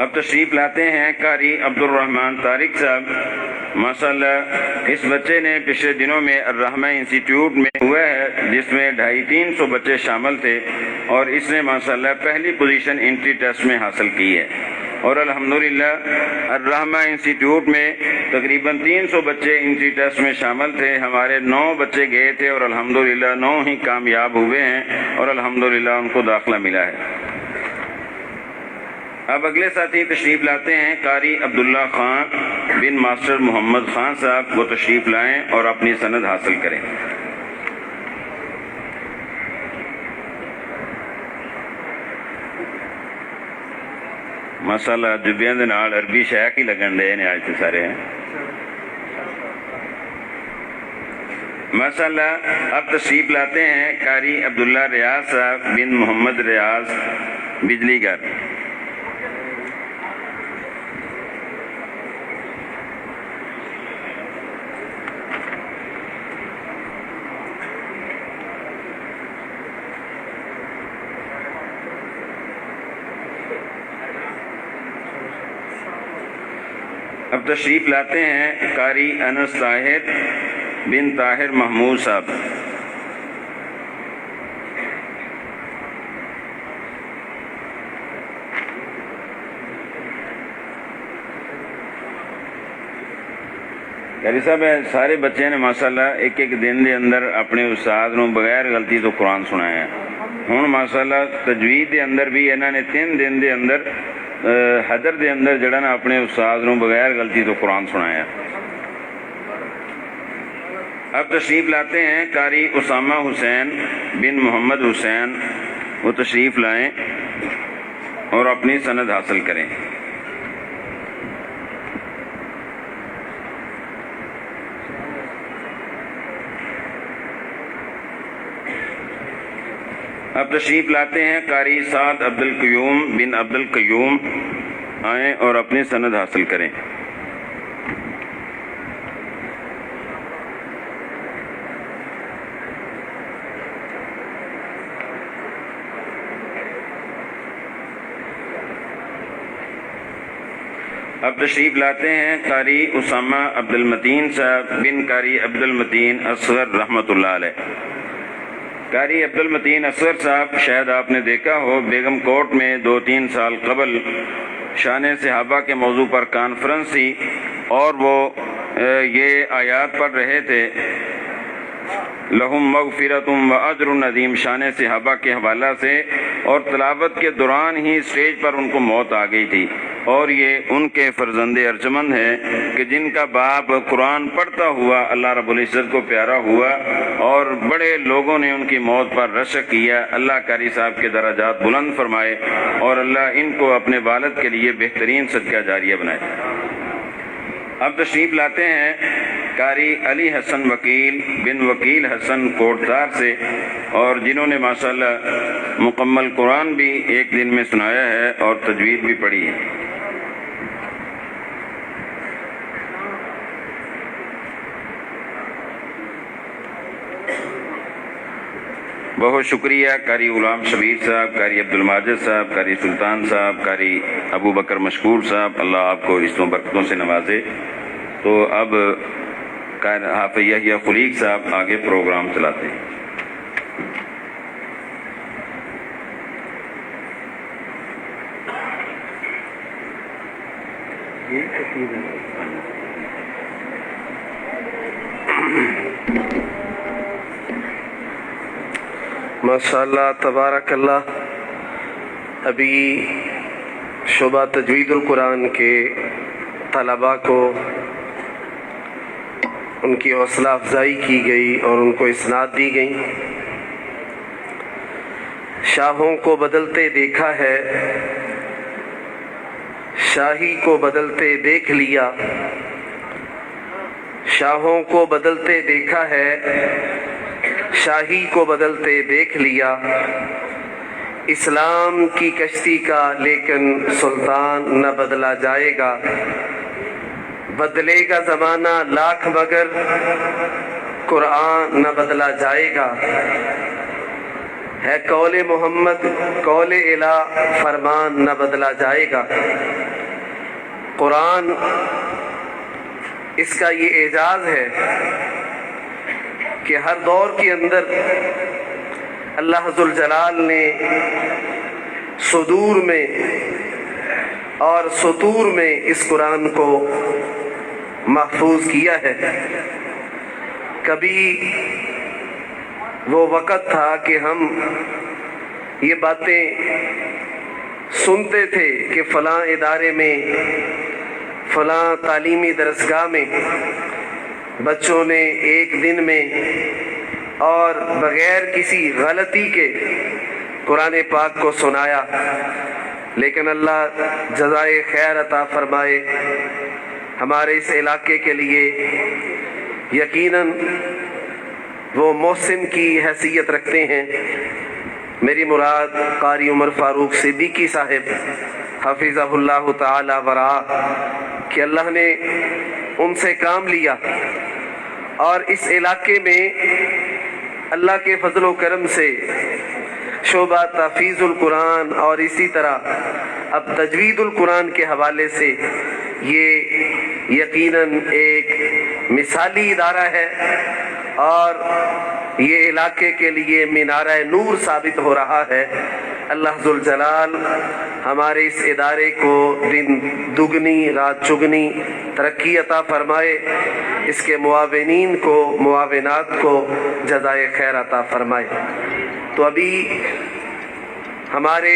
اب تشریف لاتے ہیں قاری عبد الرحمن طارق صاحب. ماشاءاللہ اس بچے نے پچھلے دنوں میں الرحمہ انسٹیٹیوٹ میں ہوا ہے جس میں 250-300 بچے شامل تھے, اور اس نے ماشاءاللہ پہلی پوزیشن انٹری ٹیسٹ میں حاصل کی ہے. اور الحمدللہ الرحمہ انسٹیٹیوٹ میں تقریباً 300 بچے انٹری ٹیسٹ میں شامل تھے. ہمارے 9 بچے گئے تھے اور الحمدللہ 9 ہی کامیاب ہوئے ہیں اور الحمدللہ ان کو داخلہ ملا ہے. اب اگلے ساتھی تشریف لاتے ہیں قاری عبداللہ خان بن ماسٹر محمد خان صاحب. وہ تشریف لائیں اور اپنی سند حاصل کریں. ماشاءاللہ جبیاں دے نال عربی شیخ ہی لگن دے نے آج تے سارے ہیں. ماشاءاللہ اب تشریف لاتے ہیں قاری عبداللہ ریاض صاحب بن محمد ریاض بجلی گھر. اب تشریف لاتے ہیں قاری انس طاہر بن طاہر محمود صاحب. قاری صاحب سارے بچے نے ماشاءاللہ ایک دن دے اندر اپنے استاد نو بغیر غلطی تو قرآن سنایا. ہن ماشاءاللہ تجوید دے اندر بھی انہوں نے 3 دن دے اندر حضر دے اندر جڑا نا اپنے استاد نو بغیر غلطی تو قرآن سنایا. اب تشریف لاتے ہیں قاری اسامہ حسین بن محمد حسین. وہ تشریف لائیں اور اپنی سند حاصل کریں. اب تشریف لاتے ہیں قاری سعد عبد القیوم بن عبد القیوم. آئیں اور اپنی سند حاصل کریں. اب تشریف لاتے ہیں قاری اسامہ عبد المتین صاحب بن قاری عبد المتین اصغر رحمۃ اللہ علیہ۔ قاری عبد المتین اصغر صاحب شاید آپ نے دیکھا ہو، بیگم کوٹ میں 2-3 سال قبل شان صحابہ کے موضوع پر کانفرنس تھی اور وہ یہ آیات پڑھ رہے تھے، لہم مغفرۃ و اجر عظیم، شان صحابہ کے حوالہ سے، اور تلاوت کے دوران ہی اسٹیج پر ان کو موت آ گئی تھی، اور یہ ان کے فرزند ارجمند ہے کہ جن کا باپ قرآن پڑھتا ہوا اللہ رب العزت کو پیارا ہوا، اور بڑے لوگوں نے ان کی موت پر رشک کیا۔ اللہ قاری صاحب کے درجات بلند فرمائے اور اللہ ان کو اپنے والد کے لیے بہترین صدقہ جاریہ بنائے۔ اب تشریف لاتے ہیں قاری علی حسن وکیل بن وکیل حسن کوٹدار سے، اور جنہوں نے ماشاءاللہ مکمل قرآن بھی ایک دن میں سنایا ہے اور تجوید بھی پڑھی ہے۔ بہت شکریہ قاری غلام شبیر صاحب، قاری عبد الماجد صاحب، قاری سلطان صاحب، قاری ابو بکر مشکور صاحب، اللہ آپ کو رشتوں برکتوں سے نوازے۔ تو اب حافظ یحییٰ خلیق صاحب آگے پروگرام چلاتے ہیں۔ ماشاءاللہ تبارک اللہ۔ ابھی شعبہ تجوید القرآن کے طلباء کو ان کی حوصلہ افزائی کی گئی اور ان کو اسناد دی گئی۔ شاہوں کو بدلتے دیکھا ہے، شاہی کو بدلتے دیکھ لیا، شاہوں کو بدلتے دیکھا ہے، شاہی کو بدلتے دیکھ لیا، اسلام کی کشتی کا لیکن سلطان نہ بدلا جائے گا، بدلے گا زمانہ لاکھ مگر قرآن نہ بدلا جائے گا، ہے قول محمد قول الہ فرمان نہ بدلا جائے گا۔ قرآن اس کا یہ اعجاز ہے کہ ہر دور کے اندر اللہ ذوالجلال نے صدور میں اور سطور میں اس قرآن کو محفوظ کیا ہے۔ کبھی وہ وقت تھا کہ ہم یہ باتیں سنتے تھے کہ فلاں ادارے میں، فلاں تعلیمی درسگاہ میں بچوں نے ایک دن میں اور بغیر کسی غلطی کے قرآن پاک کو سنایا، لیکن اللہ جزائے خیر عطا فرمائے، ہمارے اس علاقے کے لیے یقیناً وہ محسن کی حیثیت رکھتے ہیں۔ میری مراد قاری عمر فاروق صدیقی صاحب حفظہ اللہ تعالی ورعاہ کہ اللہ نے ان سے کام لیا، اور اس علاقے میں اللہ کے فضل و کرم سے شعبہ تحفیظ القرآن اور اسی طرح اب تجوید القرآن کے حوالے سے یہ یقیناً ایک مثالی ادارہ ہے، اور یہ علاقے کے لیے مینارہ نور ثابت ہو رہا ہے۔ اللہ ذوالجلال ہمارے اس ادارے کو دن دگنی رات چگنی ترقی عطا فرمائے، اس کے معاونین کو، معاونات کو جزائے خیر عطا فرمائے۔ تو ابھی ہمارے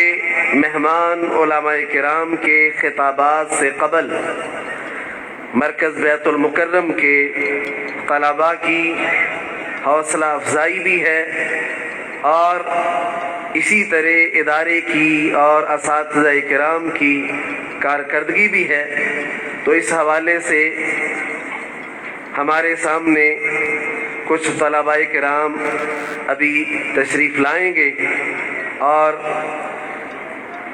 مہمان علماء کرام کے خطابات سے قبل مرکز بیت المکرم کے طلباء کی حوصلہ افزائی بھی ہے، اور اسی طرح ادارے کی اور اساتذہ کرام کی کارکردگی بھی ہے۔ تو اس حوالے سے ہمارے سامنے کچھ طلباء کرام ابھی تشریف لائیں گے، اور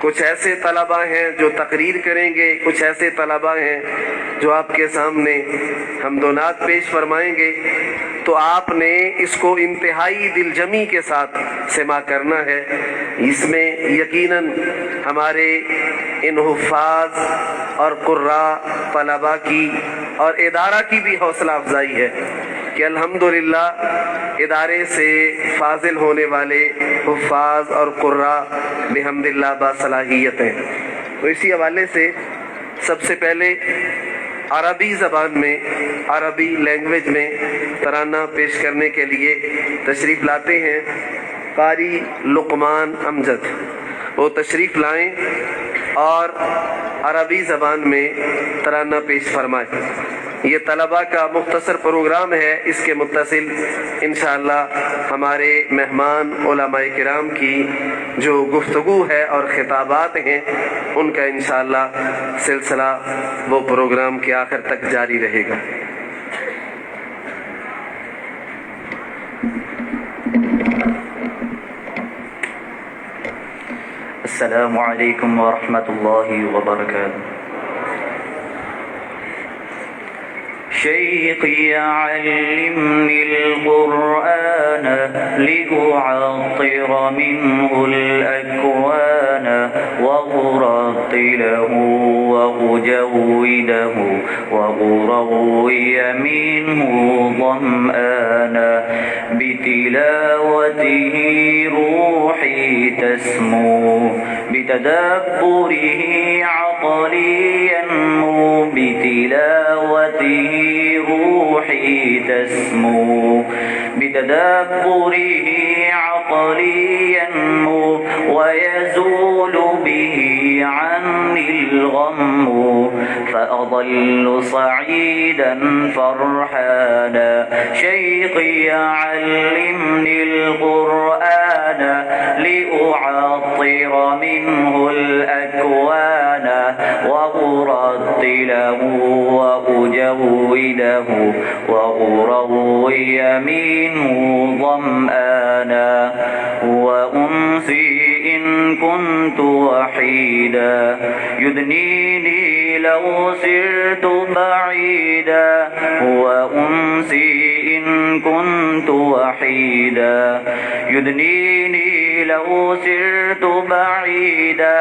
कुछ ऐसे तलबा हैं जो तकरीर करेंगे, कुछ ऐसे तलबा हैं जो आपके सामने हम्दोनात पेश फरमाएंगे। तो आपने इसको इंतहाई दिलजमी के साथ सिमा करना है। इसमें यकीनन हमारे इन हुफ़ाज़ और कुर्रा तलबा की और इदारा की भी हौसला अफजाई है कि अल्हम्दुलिल्लाह इदारे से फाजिल होने वाले हुफ़ाज़ और कुर्रा बिहम्दिल्लाह बासलाहियत हैं। तो इसी हवाले से सबसे पहले अरबी ज़बान में, अरबी लैंग्वेज में तराना पेश करने के लिए तशरीफ़ लाते हैं कारी लुक़मान अमजद। वो तशरीफ़ लाएं और अरबी ज़बान में तराना पेश फरमाएं। ये तलबा का मुख्तसर प्रोग्राम है। इसके मुत्तसिल इंशाअल्लाह हमारे मेहमान उलमाए किराम की जो गुफ्तगू है और खिताबात हैं उनका इंशाअल्लाह सिलसिला वो प्रोग्राम के आखिर तक जारी रहेगा। अस्सलामु अलैकुम व रहमतुल्लाहि व बरकातुहू। शैख़ी अल्लिमनिल क़ुरआन लिउअत्तिर मिन्हुल अक्वान व उरत्तिलहु व उजव्विदहु व उरव्विय मिन्हु ज़मआन बितिलावतिही रूही तस्मो बितदब्बुरिही अक़ली यन्मो बितिलावतिही रूही तस्मो बितदब्बुरिही अक़ली यन्मो वयज़ूलु बिही अन्निल गम्मो फ़अज़ल्लु सईदन फ़रहाना। शैख़ी अल्लिमनिल क़ुरआन लिउअत्तिर मिन्हुल अक्वान व उरत्तिलहु व उजव्विदहु व उरव्विय मिन्हु ज़मआना व उन्सी इन कुन्तु वहीदा युदनीनी लौ सिरतु बईदा व उन्सी इन कुन्तु वहीदा युदनीनी लौ सिरतु बईदा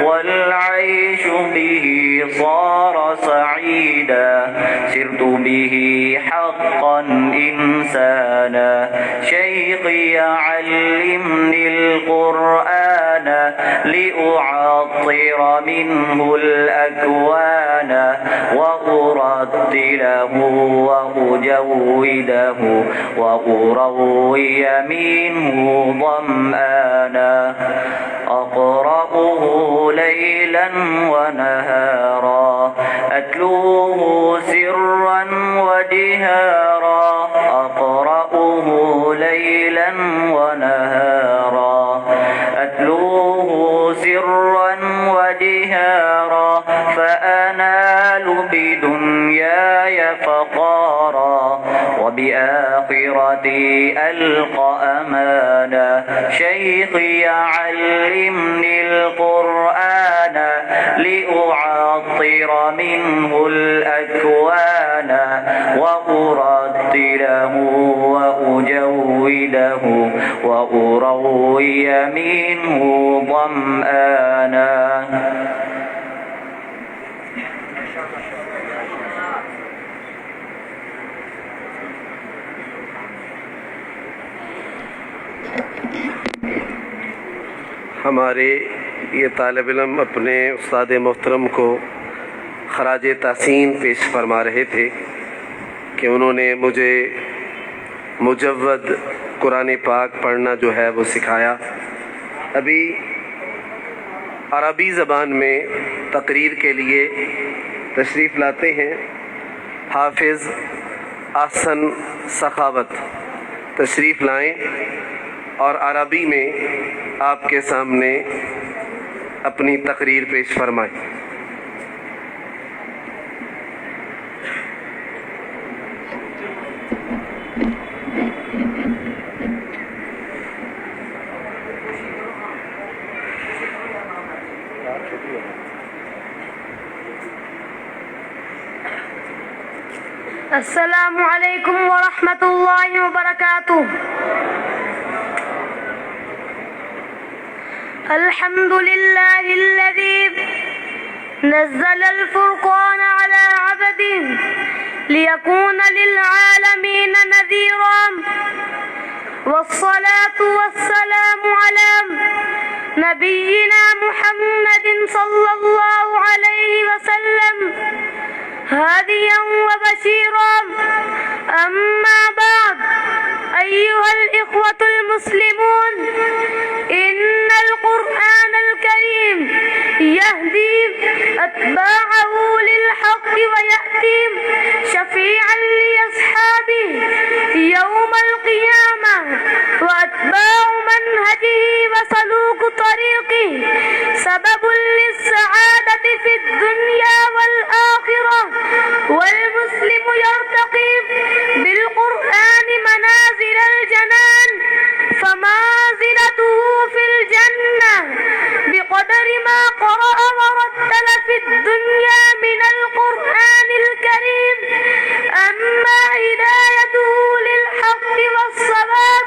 वल ऐशु बिही सार सईदा सिरतु बिही हक़्क़न इंसाना। शैख़ी अल्लिमनिल क़ुरआन लिउअत्तिर मिन्हुल अक्वान व उरत्तिलहु व उजव्विदहु व उरव्विय मिन्हु ज़मआना अक़रअहु लैलन व नहारा अत्लूहु सिर्रन व जिहारा अक़रअहु लैलन व नहारा अत्लूहु सिर्रन व जिहारा फ़अनाल बिदुन्याय फ़क़ारा व बिआख़िरती अल्क़ा अमाना। शैख़ी अल्लिमनिल क़ुरआन लिउअत्तिर मिन्हुल अक्वान व उरत्तिलहु व उजव्विदहु व उरव्विय मिन्हु ज़मआना। हमारे ये तालिब इल्म अपने उस्ताद मोहतरम को खराज तहसीन पेश फरमा रहे थे कि उन्होंने मुझे मुजव्वद कुरान पाक पढ़ना जो है वो सिखाया। अभी अरबी ज़बान में तकरीर के लिए तशरीफ़ लाते हैं हाफिज़ अहसन सखावत। तशरीफ़ लाएं और अरबी में आपके सामने अपनी तकरीर पेश फरमाएं। अस्सलामु अलैकुम व रहमतुल्लाहि व बरकातुह। अल्हम्दुलिल्लाहिल्लज़ी नज़्ज़लल फ़ुरक़ान अला अब्दिही लियकून लिलआलमीन नज़ीरा वस्सलातु वस्सलामु अला नबिय्यिना मुहम्मदिन सल्लल्लाहु अलैहि वसल्लम हादियन व बशीरा। अम्मा बाद, अय्युहल इख्वतुल मुस्लिमून, इन्नल कुरआनल करीम यहदी अत्बाअहु लिल हक़्क़ि व यअती शफ़ीअन लिअस्हाबिही यौमल क़ियामह व अत्बाअु मनहजिही व सलूक तरीक़िही सबबुल लिस्सआदति फ़िद दुनिया वल आखिरह। वल मुस्लिमु यर्तक़ी बिल कुरआन मनाज़िलल जनान फमाज़िलतुहु फ़िल जन्नह बिक़दरि मा क़रअ व रत्तल फ़िद दुनिया मिनल कुरआनिल करीम। अम्मा हिदायतुहु लिल हक़्क़ि वस्सवाब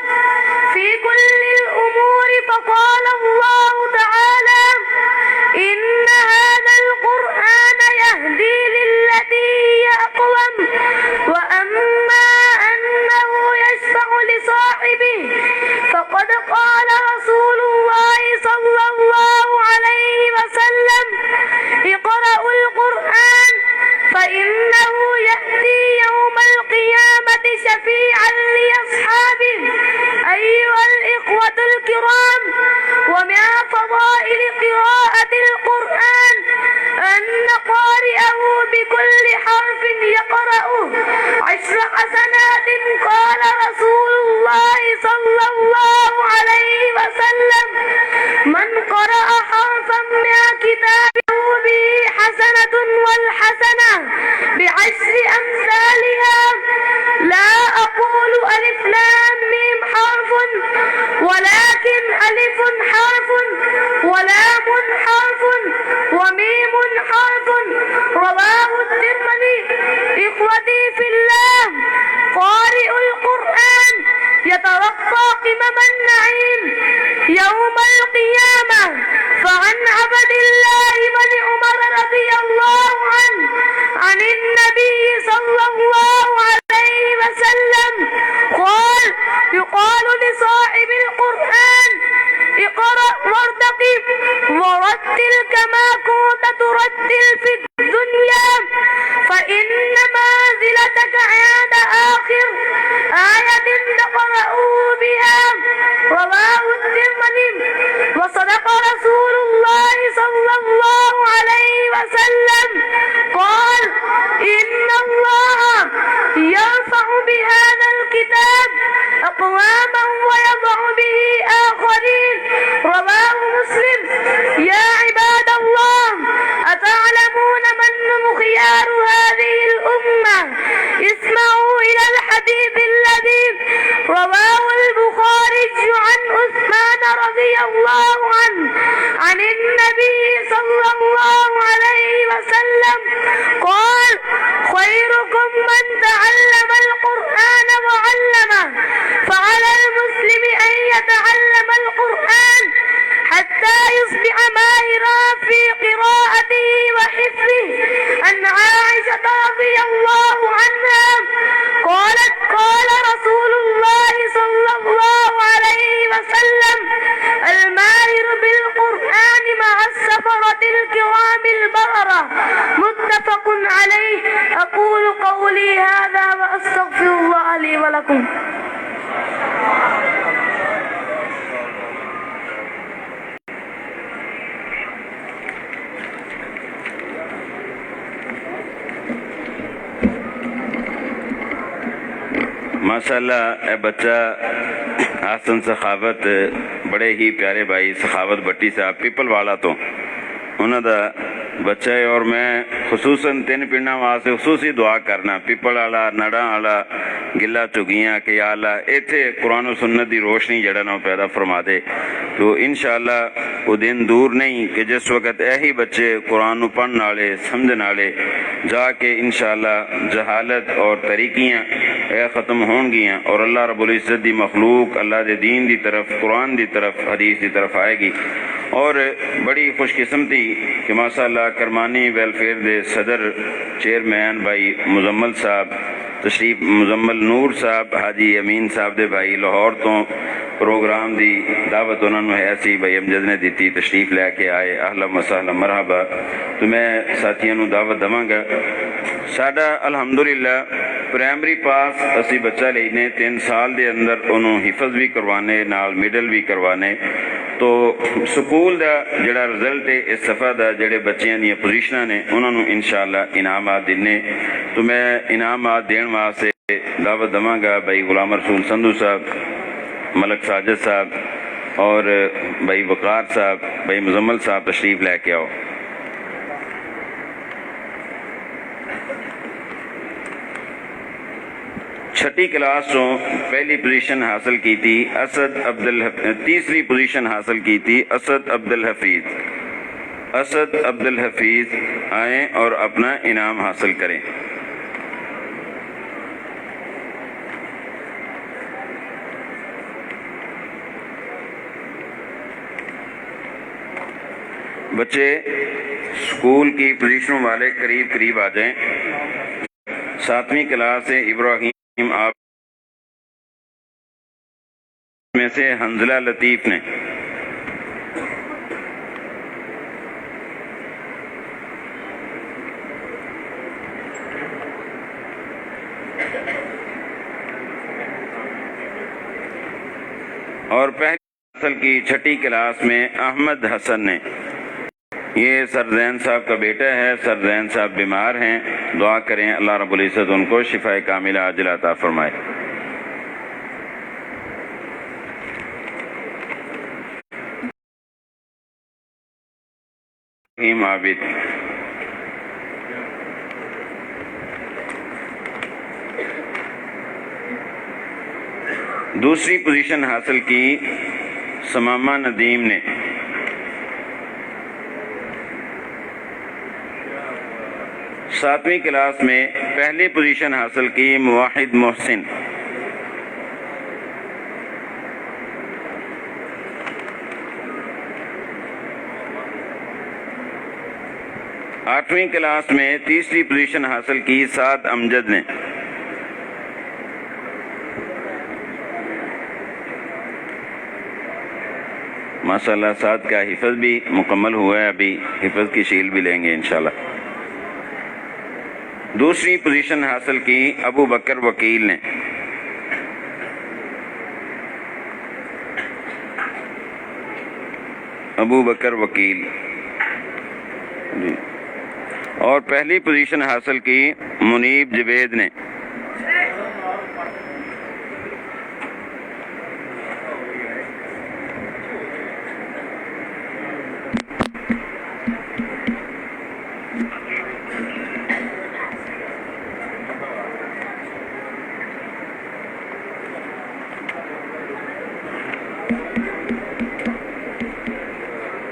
फ़ी कुल्लिल उमूरि फ़क़ाल अल्लाहु तआला इन्न हाज़ल कुरआन यहदी लिल्लती हिय अक़वम व अम्मा अन्नहु यशफ़अु लिसाहिबिही फ़क़द क़ाल रसूलुल्लाहि सल्लल्लाहु अलैहि वसल्लम इक़रउल कुरआन फ़इन्नहु यअती यौमल क़ियामति शफ़ीअन लिअस्हाबिही। अय्युहल इख़वतुल किराम, व मिन फ़ज़ाइल क़िराअतिल कुरआन अन्न क़ारिअहु बिकुल्लि हर्फ़िन यक़रअुहु अश्र हसनातिन। क़ाल रसूलुल्लाहि सल्लल्लाहु अलैहि वसल्लम मन क़रअ हर्फ़न मिन किताबिही बिही हसनतुन वल हसनह बिअश्रि अम्सालिहा। ला अक़ूलु अलिफ लाम मीम हर्फ़ुन वलाकिन अलिफ़ुन हर्फ़ुन व लामुन हर्फ़ुन व मीमुन हर्फ़ुन। रवाहु तिर्मिज़ी। इख़वती फ़िल्लाह, क़ारिउल कुरआन यतवक़्क़ा क़िममन नईम यौमल क़ियामह। फ़अन अब्दिल्लाहि बिन उमर रज़ियल्लाहु अन्हु अनिन नबी सल्लल्लाहु अलैहि वसल्लम क़ाल युक़ालु लिसाहिबिल कुरआन इक़रा वर्तक़िब वरत्तिल कमा कुन्त तुरत्तिल फ़िद दुनिया फ़इन्न माज़िलतक इंद आखिर आयतिन तक़रअु बिहा। रवाहु तिर्मिज़ी। व सदक़ रसूलुल्लाहि सल्लल्लाहु अलैहि वसल्लम क़ाल इन्नल्लाह यरफ़अु बिहाज़ल किताब अक़वामन व यज़अु बिही आख़रीन। रवाहु मुस्लिम। या इबादल्लाह, अतअलमून मन हुम ख़ियारु हाज़िहिल उम्मह? इस्मअू इलल हदीसिल्लज़ी रवाहुल बुख़ारी अन उस्मान रज़ियल्लाहु अन्हु अनिन नबी सल्लल्लाहु अलैहि वसल्लम क़ाल ख़ैरुकुम मन तअल्लमल कुरआन व अल्लमह। फ़अलल मुस्लिमि अन यतअल्लमल कुरआन हत्ता युस्बिह माहिरन फ़ी क़िराअतिही व हिफ़्ज़िही। अन आइशा रज़ियल्लाहु अन्हा क़ालत क़ाल रसूलुल्लाहि सल्लल्लाहु अलैहि वसल्लम अल माहिर बिल कुरआन मअस सफ़रतिल किरामिल बररा। मुत्तफ़क़ुन अलैहि। अक़ूलु क़ौली हाज़ा व अस्तग़फ़िरुल्लाह ली व लकुम। माशाल्लाह ए बच्चा आसन सखावत बड़े ही प्यारे भाई सखावत भट्टी साहब पीपल वाला तो उन्हों का بچہ ہے اور میں خصوصاً تین پنڈا واسطے خصوصی دعا کرنا پیپل والا نڑا والا گلا چگیاں کہ یا اللہ ایتھے قرآن و سنت دی روشنی جڑا نا پیدا فرما دے. تو انشاءاللہ وہ دن دور نہیں کہ جس وقت یہی بچے قرآن نو پڑھن والے سمجھن والے جا کے انشاءاللہ جہالت اور طریقیاں ختم ہون گیاں اور اللہ رب العزت دی مخلوق اللہ دے دین دی طرف قرآن دی طرف حدیث دی طرف آئے گی. اور بڑی خوش قسمتی کہ ماشاءاللہ کرمانی ویلفیئر دے صدر چیئرمین بھائی مزمل صاحب تشریف مزمل نور صاحب حاجی امین صاحب دے بھائی لاہور تو پروگرام دی دعوت انہوں نے ہے سی بھائی امجد نے دیتی تشریف لے کے آئے اہلا وسہلا مرحبا. تو میں ساتھیوں نو دعوت دواں گا. ساڈا الحمدللہ پرائمری پاس اسی بچہ لینے 3 سال دے اندر انہوں حفظ بھی کروانے نال مڈل بھی کروانے. تو سکول دا جڑا رزلٹ ہے اس صفحہ دا جڑے بچیاں دی پوزیشناں نے انہوں نے انشاءاللہ انعامات دینے. تو میں انعامات دین واسطے دعوت دواں گا بھائی غلام رسول سندھو صاحب ملک ساجد صاحب اور بھائی وقار صاحب بھائی مزمل صاحب تشریف لے کے آؤ. چھٹی کلاس تو پہلی پوزیشن حاصل کی تھی اسد تیسری پوزیشن حاصل کی تھی اسد عبدالحفیظ. اسد عبدالحفیظ آئیں اور اپنا انعام حاصل کریں. بچے اسکول کی پوزیشنوں والے قریب قریب آ جائیں. 7ویں کلاس سے ابراہیم آپ میں سے حنزلہ لطیف نے اور پہلی فصل کی چھٹی کلاس میں احمد حسن نے. یہ سر زین صاحب کا بیٹا ہے. سر زین صاحب بیمار ہیں. دعا کریں اللہ رب العزت ان کو شفاء کاملہ عاجلہ عطا فرمائے. عابد دوسری پوزیشن حاصل کی سمامہ ندیم نے. ساتویں کلاس میں پہلی پوزیشن حاصل کی موحد محسن. آٹھویں کلاس میں تیسری پوزیشن حاصل کی سعد امجد نے. ماشاءاللہ سعد کا حفظ بھی مکمل ہوا ہے. ابھی حفظ کی شیل بھی لیں گے انشاءاللہ. دوسری پوزیشن حاصل کی ابو بکر وکیل نے. ابو بکر وکیل جی. اور پہلی پوزیشن حاصل کی منیب جوید نے.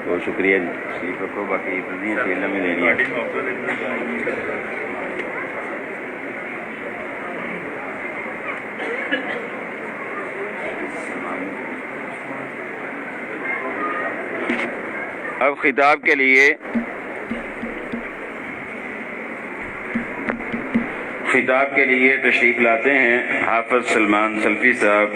بہت شکریہ جی. ٹھیک رکھو. باقی شیلیں میں لینی ہے. اب خطاب کے لیے تشریف لاتے ہیں حافظ سلمان سلفی صاحب.